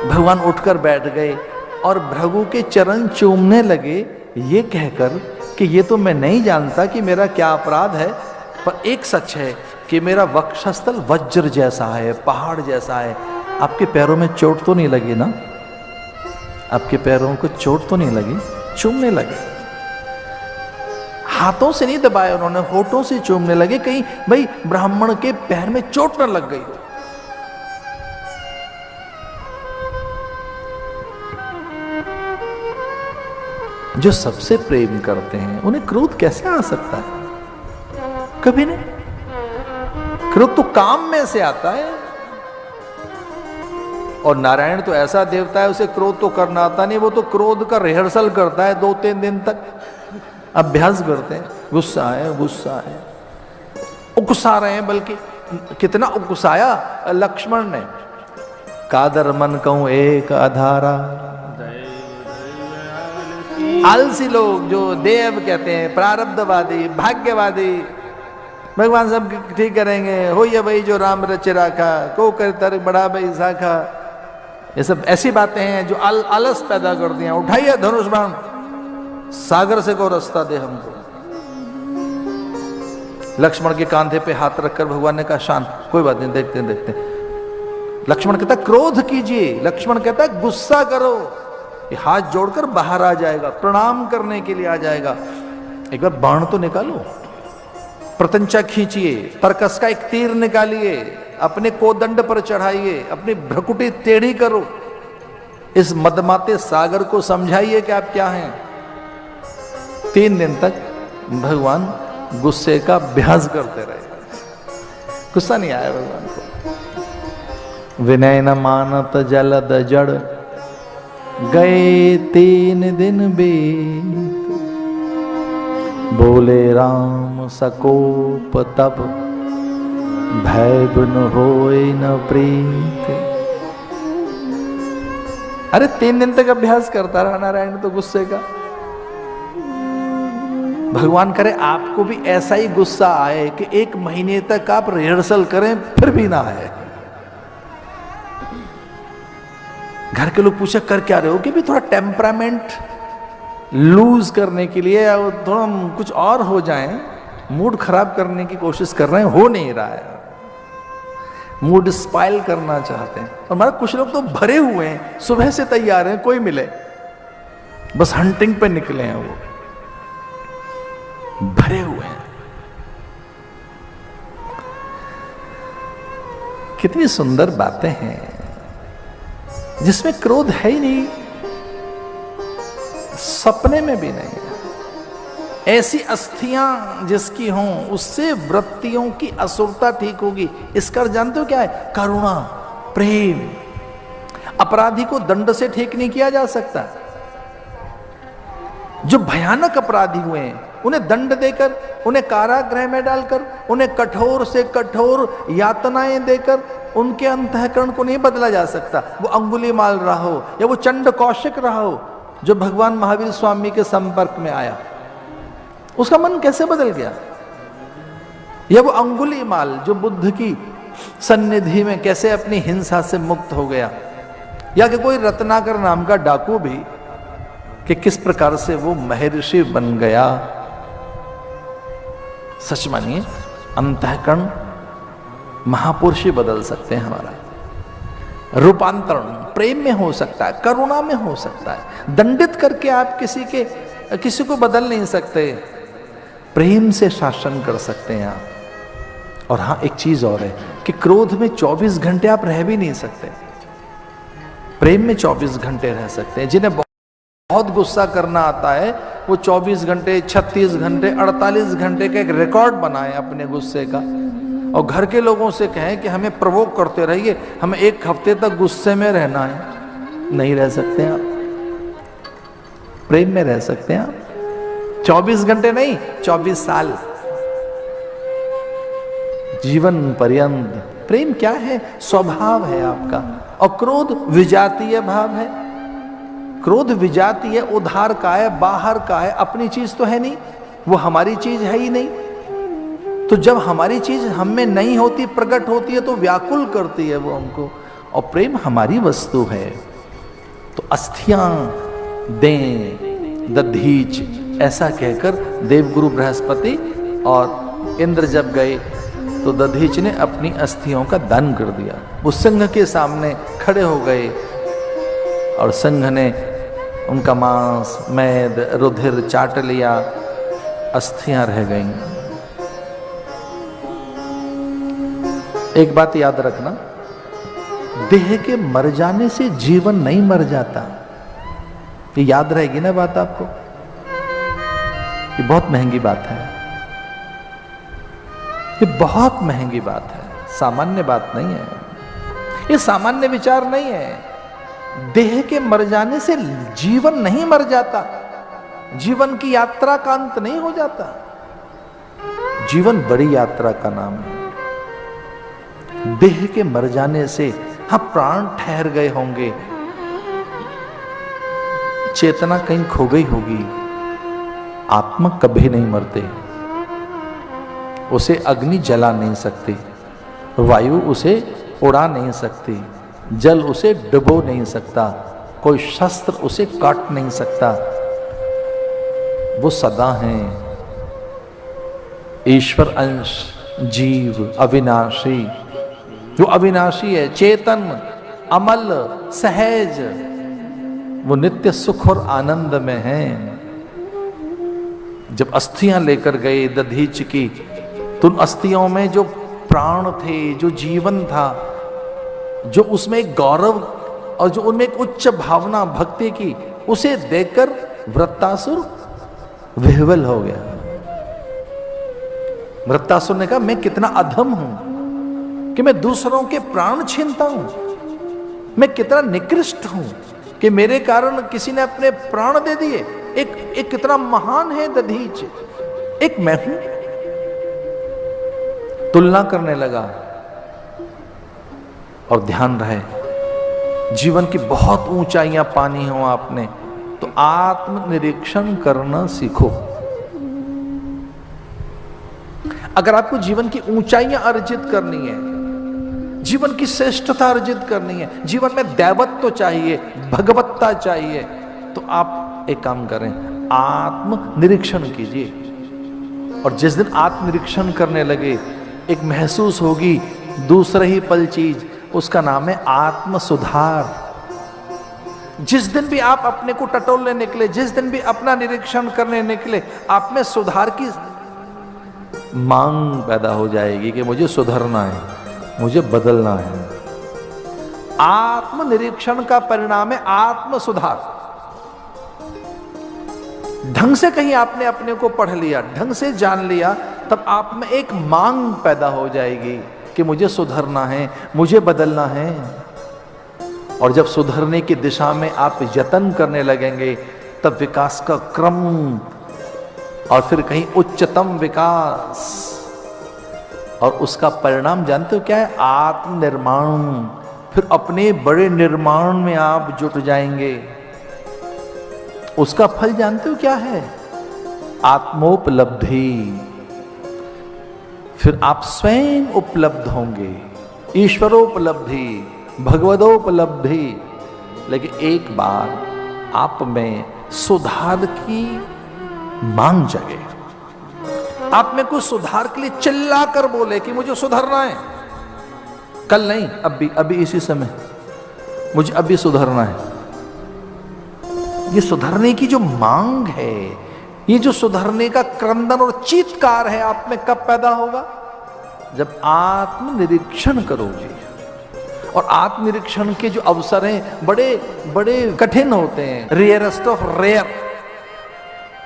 भगवान उठकर बैठ गए और भृगु के चरण चूमने लगे, ये कहकर कि ये तो मैं नहीं जानता कि मेरा क्या अपराध है, पर एक सच है कि मेरा वक्षस्थल वज्र जैसा है, पहाड़ जैसा है। आपके पैरों में चोट तो नहीं लगी ना? आपके पैरों को चोट तो नहीं लगी? चूमने लगे, हाथों से नहीं दबाए उन्होंने, होठों से चूमने लगे, कहीं भाई ब्राह्मण के पैर में चोट न लग गई हो। जो सबसे प्रेम करते हैं उन्हें क्रोध कैसे आ सकता है? कभी नहीं। क्रोध तो काम में से आता है, और नारायण तो ऐसा देवता है, उसे क्रोध तो करना आता नहीं, वो तो क्रोध का रिहर्सल करता है 2-3 दिन तक, अभ्यास करते हैं। गुस्सा है, गुस्सा है, उकसा रहे हैं, बल्कि कितना उकसाया लक्ष्मण ने। कादर मन कहूं एक अधारा, आलसी लोग जो देव कहते हैं, प्रारब्धवादी, भाग्यवादी, भगवान सब ठीक करेंगे, हो ये भाई जो राम रच राखा, को कर तर बड़ा भाई साखा, ये सब ऐसी बातें हैं जो आलस पैदा करती हैं। उठाइए धनुष बाण, सागर से को रास्ता दे हमको। लक्ष्मण के कांधे पे हाथ रखकर भगवान ने कहा शांत, कोई बात नहीं, देखते देखते। लक्ष्मण कहता क्रोध कीजिए, लक्ष्मण कहता गुस्सा करो, ये हाथ जोड़कर बाहर आ जाएगा, प्रणाम करने के लिए आ जाएगा। एक बार बाण तो निकालो, प्रतंचा खींचिए, तरकस का एक तीर निकालिए, अपने कोदंड पर चढ़ाइए, अपनी भ्रकुटी टेढ़ी करो, इस मदमाते सागर को समझाइए कि आप क्या हैं। 3 दिन तक भगवान गुस्से का अभ्यास करते रहे, गुस्सा नहीं आया भगवान को। विनय न मानत जलद जड़, गए 3 दिन बीत, बोले राम सकोप तब, भय बिन होय न प्रीत। अरे 3 दिन तक अभ्यास करता रहा नारायण तो गुस्से का। भगवान करे आपको भी ऐसा ही गुस्सा आए कि 1 महीने तक आप रिहर्सल करें फिर भी ना आए। घर के लोग पूछा कर क्या रहे हो, कि भी थोड़ा टेम्परामेंट लूज करने के लिए, थोड़ा कुछ और हो जाए, मूड खराब करने की कोशिश कर रहे हैं, हो नहीं रहा है, मूड स्पाइल करना चाहते हैं। और हमारे कुछ लोग तो भरे हुए हैं, सुबह से तैयार हैं, कोई मिले बस हंटिंग पे निकले हैं, वो भरे हुए हैं। कितनी सुंदर बातें हैं जिसमें क्रोध है ही नहीं, सपने में भी नहीं। ऐसी अस्थियां जिसकी हों उससे वृत्तियों की असुरता ठीक होगी। इसका जानते हो क्या है? करुणा, प्रेम। अपराधी को दंड से ठीक नहीं किया जा सकता। जो भयानक अपराधी हुए हैं उन्हें दंड देकर, उन्हें कारागृह में डालकर, उन्हें कठोर से कठोर यातनाएं देकर उनके अंतःकरण को नहीं बदला जा सकता। वो अंगुलीमाल रहा हो या वो चंड कौशिक रहा हो जो भगवान महावीर स्वामी के संपर्क में आया, उसका मन कैसे बदल गया? या वो अंगुलीमाल जो बुद्ध की सन्निधि में कैसे अपनी हिंसा से मुक्त हो गया, या कि कोई रत्नाकर नाम का डाकू भी कि किस प्रकार से वो महर्षि बन गया। सच मानिए, अंतःकरण महापुरुष ही बदल सकते हैं हमारा। रूपांतरण प्रेम में हो सकता है, करुणा में हो सकता है। दंडित करके आप किसी को बदल नहीं सकते, प्रेम से शासन कर सकते हैं आप। और हाँ, एक चीज और है कि क्रोध में 24 घंटे आप रह भी नहीं सकते, प्रेम में 24 घंटे रह सकते हैं। जिन्हें बहुत गुस्सा करना आता है वो 24 घंटे, 36 घंटे, 48 घंटे का एक रिकॉर्ड बनाए अपने गुस्से का, और घर के लोगों से कहें कि हमें प्रवोक करते रहिए, हमें एक हफ्ते तक गुस्से में रहना है। नहीं रह सकते आप, प्रेम में रह सकते हैं आप। 24 घंटे नहीं, 24 साल, जीवन पर्यंत। प्रेम क्या है? स्वभाव है आपका। और क्रोध विजातीय भाव है। क्रोध विजातीय, उधार का है, बाहर का है, अपनी चीज तो है नहीं, वो हमारी चीज है ही नहीं। तो जब हमारी चीज हम में नहीं होती, प्रकट होती है, तो व्याकुल करती है वो हमको। और प्रेम हमारी वस्तु है। तो अस्थियां दें दधीच, ऐसा कहकर देवगुरु बृहस्पति और इंद्र जब गए तो दधीच ने अपनी अस्थियों का दान कर दिया। वो सिंह के सामने खड़े हो गए और सिंह ने उनका मांस, मैद, रुधिर चाट लिया, अस्थियां रह गईं। एक बात याद रखना, देह के मर जाने से जीवन नहीं मर जाता। ये याद रहेगी ना बात आपको? ये बहुत महंगी बात है, ये बहुत महंगी बात है, सामान्य बात नहीं है, ये सामान्य विचार नहीं है। देह के मर जाने से जीवन नहीं मर जाता, जीवन की यात्रा का अंत नहीं हो जाता। जीवन बड़ी यात्रा का नाम है। देह के मर जाने से हाँ, प्राण ठहर गए होंगे, चेतना कहीं खो गई होगी, आत्मा कभी नहीं मरते। उसे अग्नि जला नहीं सकती, वायु उसे उड़ा नहीं सकती, जल उसे डुबो नहीं सकता, कोई शस्त्र उसे काट नहीं सकता। वो सदा हैं, ईश्वर अंश, जीव, अविनाशी। जो अविनाशी है, चेतन, अमल, सहज, वो नित्य सुख और आनंद में है। जब अस्थियां लेकर गए दधीच की, तो उन अस्थियों में जो प्राण थे, जो जीवन था, जो उसमें एक गौरव और जो उनमें एक उच्च भावना भक्ति की, उसे देखकर वृत्तासुर विह्वल हो गया। वृत्तासुर ने कहा, मैं कितना अधम हूं कि मैं दूसरों के प्राण छीनता हूं, मैं कितना निकृष्ट हूं कि मेरे कारण किसी ने अपने प्राण दे दिए। एक कितना महान है दधीच, एक मैं हूं। तुलना करने लगा। और ध्यान रहे, जीवन की बहुत ऊंचाइयां पानी हो आपने, तो आत्मनिरीक्षण करना सीखो। अगर आपको जीवन की ऊंचाइयां अर्जित करनी है, जीवन की श्रेष्ठता अर्जित करनी है, जीवन में दैवत्व चाहिए, भगवत्ता चाहिए, तो आप एक काम करें, आत्मनिरीक्षण कीजिए। और जिस दिन आत्मनिरीक्षण करने लगे, एक महसूस होगी दूसरे ही पल चीज, उसका नाम है आत्म सुधार। जिस दिन भी आप अपने को टटोलने निकले, जिस दिन भी अपना निरीक्षण करने निकले, आप में सुधार की मांग पैदा हो जाएगी कि मुझे सुधरना है, मुझे बदलना है। आत्मनिरीक्षण का परिणाम है आत्म सुधार। ढंग से कहीं आपने अपने को पढ़ लिया, ढंग से जान लिया, तब आप में एक मांग पैदा हो जाएगी कि मुझे सुधरना है, मुझे बदलना है। और जब सुधरने की दिशा में आप यत्न करने लगेंगे, तब विकास का क्रम और फिर कहीं उच्चतम विकास, और उसका परिणाम जानते हो क्या है? आत्मनिर्माण। फिर अपने बड़े निर्माण में आप जुट जाएंगे। उसका फल जानते हो क्या है? आत्मोपलब्धि। फिर आप स्वयं उपलब्ध होंगे। ईश्वरोपलब्धि, भगवदोपलब्धि। लेकिन एक बार आप में सुधार की मांग जगे, आप में कुछ सुधार के लिए चिल्ला कर बोले कि मुझे सुधरना है, कल नहीं, अभी इसी समय मुझे अभी सुधरना है। ये सुधरने की जो मांग है, ये जो सुधरने का क्रंदन और चीत्कार है, आप में कब पैदा होगा? जब आत्मनिरीक्षण करोगे। और आत्मनिरीक्षण के जो अवसर हैं बड़े बड़े कठिन होते हैं। रेयरेस्ट ऑफ रेयर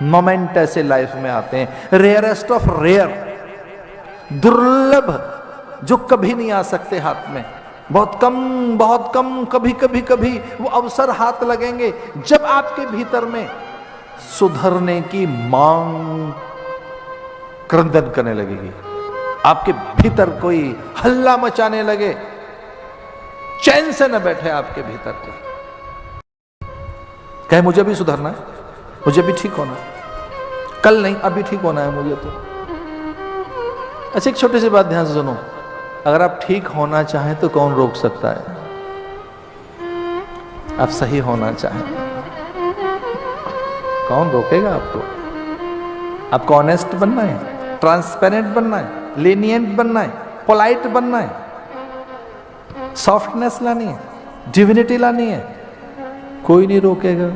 मोमेंट ऐसे लाइफ में आते हैं, रेयरेस्ट ऑफ रेयर, दुर्लभ, जो कभी नहीं आ सकते हाथ में। बहुत कम कभी वो अवसर हाथ लगेंगे जब आपके भीतर में सुधरने की मांग क्रंदन करने लगेगी, आपके भीतर कोई हल्ला मचाने लगे, चैन से न बैठे आपके भीतर को, कहे मुझे भी सुधरना है, मुझे भी ठीक होना है, कल नहीं अभी ठीक होना है मुझे तो। अच्छा, एक छोटी सी बात ध्यान से सुनो, अगर आप ठीक होना चाहें तो कौन रोक सकता है? आप सही होना चाहें, कौन रोकेगा आपको? आपको ऑनेस्ट बनना है, ट्रांसपेरेंट बनना है, लेनिएंट बनना है, पोलाइट बनना है, सॉफ्टनेस लानी है, डिविनिटी लानी है, कोई नहीं रोकेगा।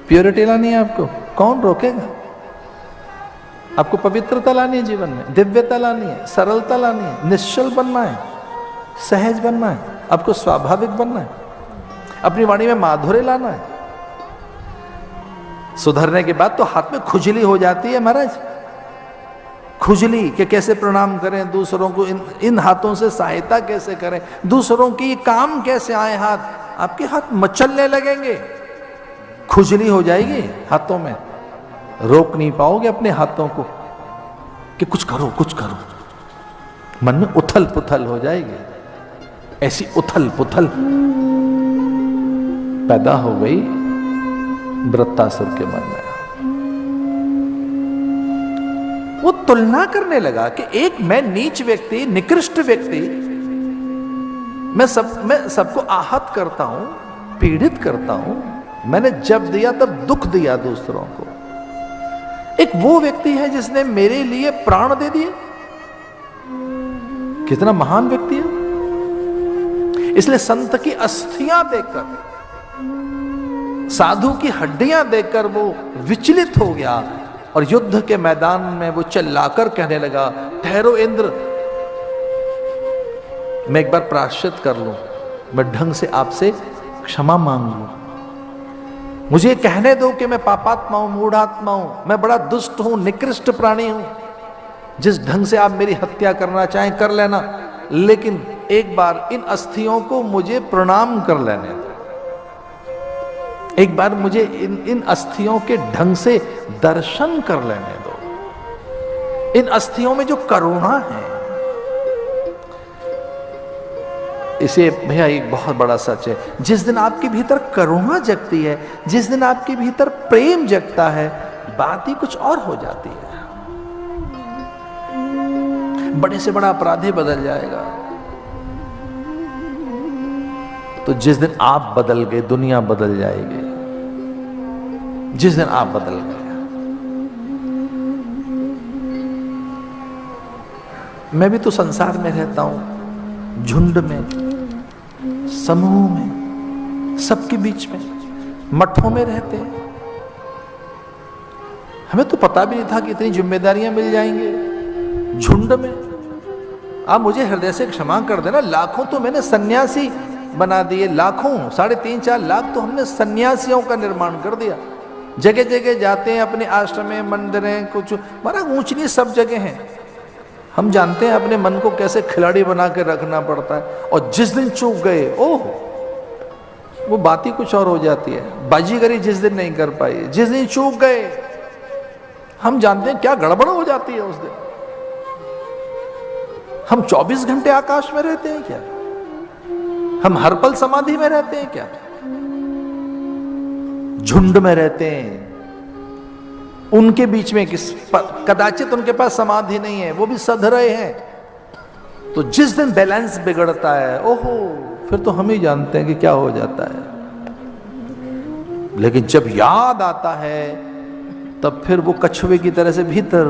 प्योरिटी लानी है आपको, कौन रोकेगा? आपको पवित्रता लानी है जीवन में, दिव्यता लानी है, सरलता लानी है, निश्चल बनना है, सहज बनना है, आपको स्वाभाविक बनना है, अपनी वाणी में माधुर्य लाना है। सुधरने के बाद तो हाथ में खुजली हो जाती है महाराज, खुजली कि कैसे प्रणाम करें दूसरों को, इन हाथों से सहायता कैसे करें, दूसरों की काम कैसे आए, हाथ आपके हाथ मचलने लगेंगे, खुजली हो जाएगी हाथों में, रोक नहीं पाओगे अपने हाथों को कि कुछ करो, मन में उथल पुथल हो जाएगी। ऐसी उथल पुथल पैदा हो गई वृत्तासुर के मन में। वो तुलना करने लगा कि एक मैं नीच व्यक्ति, निकृष्ट व्यक्ति, मैं सबको आहत करता हूं, पीड़ित करता हूं, मैंने जब दिया तब दुख दिया दूसरों को। एक वो व्यक्ति है जिसने मेरे लिए प्राण दे दिए, कितना महान व्यक्ति है। इसलिए संत की अस्थियां देखकर, साधु की हड्डियां देखकर वो विचलित हो गया और युद्ध के मैदान में वो चिल्लाकर कहने लगा, ठहरो इंद्र, मैं एक बार प्रायश्चित कर लूं, मैं ढंग से आपसे क्षमा मांग लूं, मुझे कहने दो कि मैं पापात्मा हूं, मूढ़ात्मा हूं, मैं बड़ा दुष्ट हूं, निकृष्ट प्राणी हूं, जिस ढंग से आप मेरी हत्या करना चाहें कर लेना, लेकिन एक बार इन अस्थियों को मुझे प्रणाम कर लेने दो, एक बार मुझे इन अस्थियों के ढंग से दर्शन कर लेने दो। इन अस्थियों में जो करुणा है, इसे भैया एक बहुत बड़ा सच है, जिस दिन आपके भीतर करुणा जगती है, जिस दिन आपके भीतर प्रेम जगता है, बात ही कुछ और हो जाती है। बड़े से बड़ा अपराधी बदल जाएगा। तो जिस दिन आप बदल गए दुनिया बदल जाएगी, जिस दिन आप बदल गए। मैं भी तो संसार में रहता हूं, झुंड में, समूह में, सबके बीच में, मठों में रहते हैं। हमें तो पता भी नहीं था कि इतनी जिम्मेदारियां मिल जाएंगी झुंड में। आप मुझे हृदय से क्षमा कर देना, लाखों तो मैंने सन्यासी बना दिए, लाखों, 3.5-4 लाख तो हमने सन्यासियों का निर्माण कर दिया। जगह जगह जाते हैं, अपने आश्रम में, मंदिरें, कुछ बड़ा ऊंच नीच सब जगह हैं। हम जानते हैं अपने मन को कैसे खिलाड़ी बना के रखना पड़ता है, और जिस दिन चूक गए, ओह, वो बात ही कुछ और हो जाती है। बाजीगरी जिस दिन नहीं कर पाई, जिस दिन चूक गए, हम जानते हैं क्या गड़बड़ हो जाती है उस दिन। हम 24 घंटे आकाश में रहते हैं क्या? हम हर पल समाधि में रहते हैं क्या? झुंड में रहते हैं, उनके बीच में कदाचित उनके पास समाधि नहीं है, वो भी सध रहे हैं, तो जिस दिन बैलेंस बिगड़ता है, ओहो, फिर तो हम ही जानते हैं कि क्या हो जाता है। लेकिन जब याद आता है तब फिर वो कछुए की तरह से भीतर,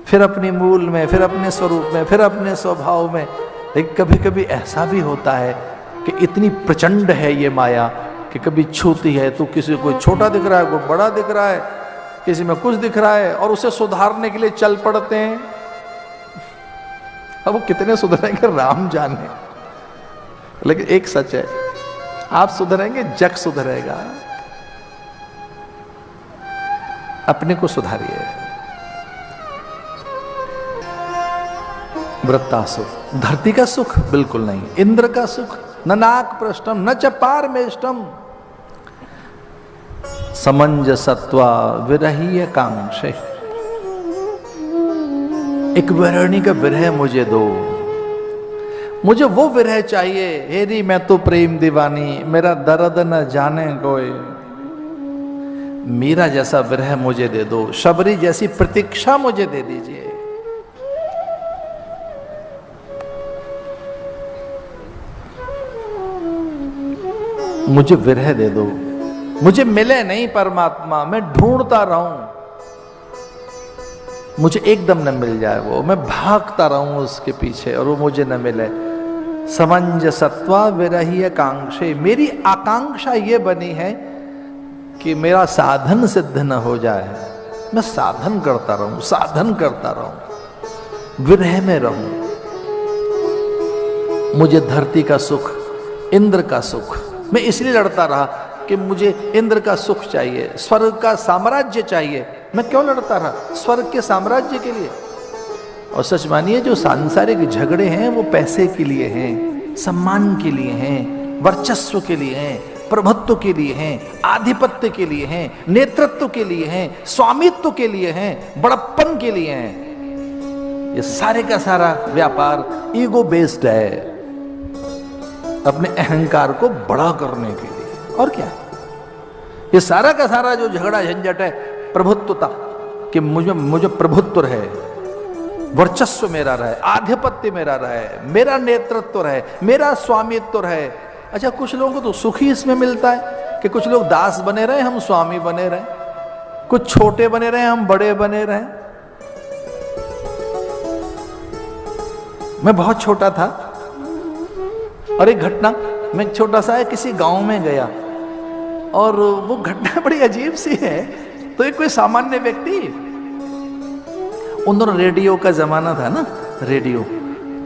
फिर अपने मूल में, फिर अपने स्वरूप में, फिर अपने स्वभाव में। लेकिन कभी कभी ऐसा भी होता है कि इतनी प्रचंड है ये माया कि कभी छूती है तो किसी को छोटा दिख रहा है, कोई बड़ा दिख रहा है, किसी में कुछ दिख रहा है, और उसे सुधारने के लिए चल पड़ते हैं। अब वो कितने सुधरेंगे राम जाने। लेकिन एक सच है, आप सुधरेंगे जग सुधरेगा। अपने को सुधारिए। वृत्तासुख, धरती का सुख बिल्कुल नहीं, इंद्र का सुख न नाक पृष्ठम न च पारमेष्टम, समंजसत्वा विरहीय कांक्षे। एक विरहणी का विरह मुझे दो, मुझे वो विरह चाहिए। हेरी मैं तो प्रेम दीवानी, मेरा दर्द न जाने कोई। मीरा जैसा विरह मुझे दे दो, शबरी जैसी प्रतीक्षा मुझे दे दीजिए। मुझे विरह दे दो, मुझे मिले नहीं परमात्मा, मैं ढूंढता रहूं, मुझे एकदम न मिल जाए वो, मैं भागता रहूं उसके पीछे और वो मुझे न मिले। समंजसत्वा विरहीय कांक्षे, मेरी आकांक्षा ये बनी है कि मेरा साधन सिद्ध न हो जाए, मैं साधन करता रहूं, साधन करता रहूं, विरह में रहूं। मुझे धरती का सुख, इंद्र का सुख, मैं इसलिए लड़ता रहा कि मुझे इंद्र का सुख चाहिए, स्वर्ग का साम्राज्य चाहिए। मैं क्यों लड़ता रहा? स्वर्ग के साम्राज्य के लिए। और सच मानिए, जो सांसारिक झगड़े हैं वो पैसे के लिए हैं, सम्मान के लिए हैं, वर्चस्व के लिए हैं, प्रभुत्व के लिए हैं, आधिपत्य के लिए हैं, नेतृत्व के लिए हैं, स्वामित्व के लिए हैं, बड़प्पन के लिए हैं। ये सारे का सारा व्यापार ईगो बेस्ड है, अपने अहंकार को बड़ा करने के लिए। और क्या? ये सारा का सारा जो झगड़ा झंझट है प्रभुत्वता, कि मुझे प्रभुत्व रहे, वर्चस्व मेरा रहे, आधिपत्य मेरा रहे, मेरा नेतृत्व रहे, मेरा स्वामित्व रहे। अच्छा, कुछ लोगों को तो सुख ही इसमें मिलता है कि कुछ लोग दास बने रहे, हम स्वामी बने रहे, कुछ छोटे बने रहे, हम बड़े बने रहे। मैं बहुत छोटा था और एक घटना, मैं छोटा सा किसी गांव में गया और वो घटना बड़ी अजीब सी है। तो एक कोई सामान्य व्यक्ति, उन दोनों रेडियो का जमाना था ना, रेडियो,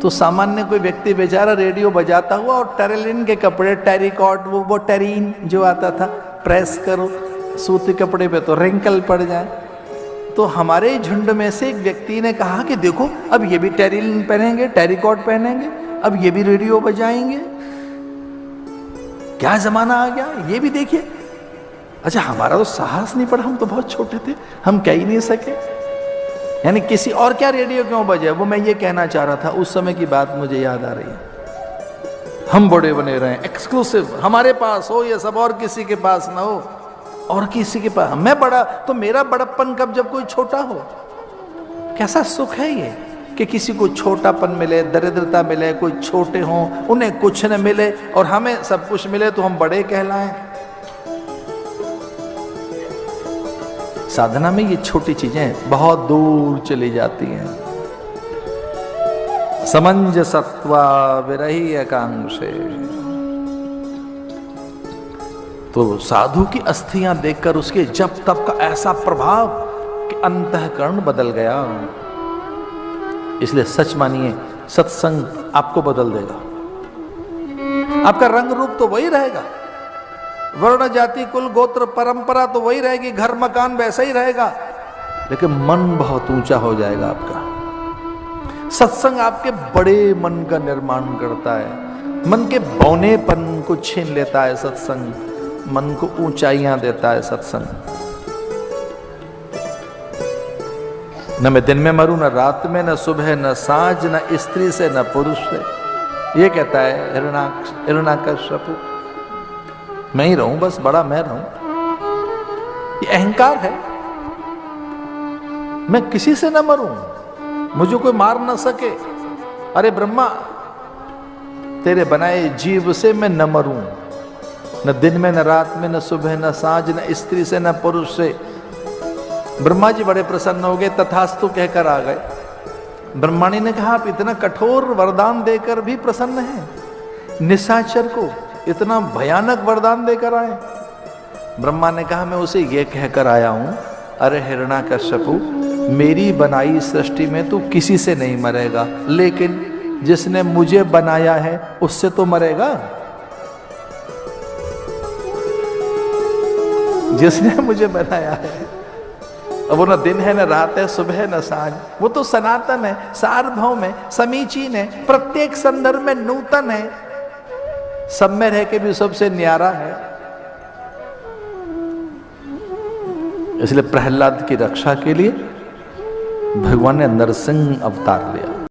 तो सामान्य कोई व्यक्ति बेचारा रेडियो बजाता हुआ और टेरेलिन के कपड़े, टेरिकॉट, वो टेरीन जो आता था, प्रेस करो सूती कपड़े पे तो रिंकल पड़ जाए। तो हमारे झुंड में से एक व्यक्ति ने कहा कि देखो, अब ये भी टेरिलिन पहनेंगे, टेरिकॉट पहनेंगे, अब ये भी रेडियो बजाएंगे, क्या जमाना आ गया, ये भी देखिए। अच्छा, हमारा तो साहस नहीं पड़ा, हम तो बहुत छोटे थे, हम कह ही नहीं सके। यानी किसी और क्या रेडियो क्यों बजे, वो मैं ये कहना चाह रहा था। उस समय की बात मुझे याद आ रही है। हम बड़े बने रहे, एक्सक्लूसिव हमारे पास हो ये सब, और किसी के पास ना हो, और किसी के पास। मैं बड़ा तो मेरा बड़प्पन कब, जब कोई छोटा हो। कैसा सुख है ये कि किसी को छोटापन मिले, दरिद्रता मिले, कोई छोटे हों, उन्हें कुछ न मिले और हमें सब कुछ मिले तो हम बड़े कहलाएं। साधना में ये छोटी चीजें बहुत दूर चली जाती हैं। समंजसत्वा विरहीय कांक्षे। तो साधु की अस्थियां देखकर उसके जप तप का ऐसा प्रभाव कि अंतःकरण बदल गया। इसलिए सच मानिए, सत्संग आपको बदल देगा। आपका रंग रूप तो वही रहेगा, वर्ण जाति कुल गोत्र परंपरा तो वही रहेगी, घर मकान वैसा ही रहेगा, लेकिन मन बहुत ऊंचा हो जाएगा आपका। सत्संग आपके बड़े मन का निर्माण करता है, मन के बौनेपन को छीन लेता है सत्संग, मन को ऊंचाइयां देता है सत्संग। न मैं दिन में मरूं, न रात में, न सुबह न सांझ, न स्त्री से न पुरुष से। ये कहता है हिरण्याकश्यप, मैं ही रहूं, बस बड़ा मैं रहूं। ये अहंकार है। मैं किसी से न मरूं, मुझे कोई मार न सके, अरे ब्रह्मा, तेरे बनाए जीव से मैं न मरूं, न दिन में, न रात में, न सुबह, न सांझ, न स्त्री से, न पुरुष से। ब्रह्मा जी बड़े प्रसन्न हो गए, तथास्तु कहकर आ गए। ब्रह्माणी ने कहा, आप इतना कठोर वरदान देकर भी प्रसन्न हैं, निशाचर को इतना भयानक वरदान देकर आए। ब्रह्मा ने कहा, मैं उसे यह कहकर आया हूं, अरे हिरण्याकश्यपु, मेरी बनाई सृष्टि में तू किसी से नहीं मरेगा, लेकिन जिसने मुझे बनाया है उससे तो मरेगा। जिसने मुझे बनाया है, अब वो न दिन है, न रात है, सुबह है, न सांझ, वो तो सनातन है, सार्वभौम है, समीचीन है, प्रत्येक संदर्भ में नूतन है, सब में रह के भी सबसे न्यारा है। इसलिए प्रहलाद की रक्षा के लिए भगवान ने नरसिंह अवतार लिया।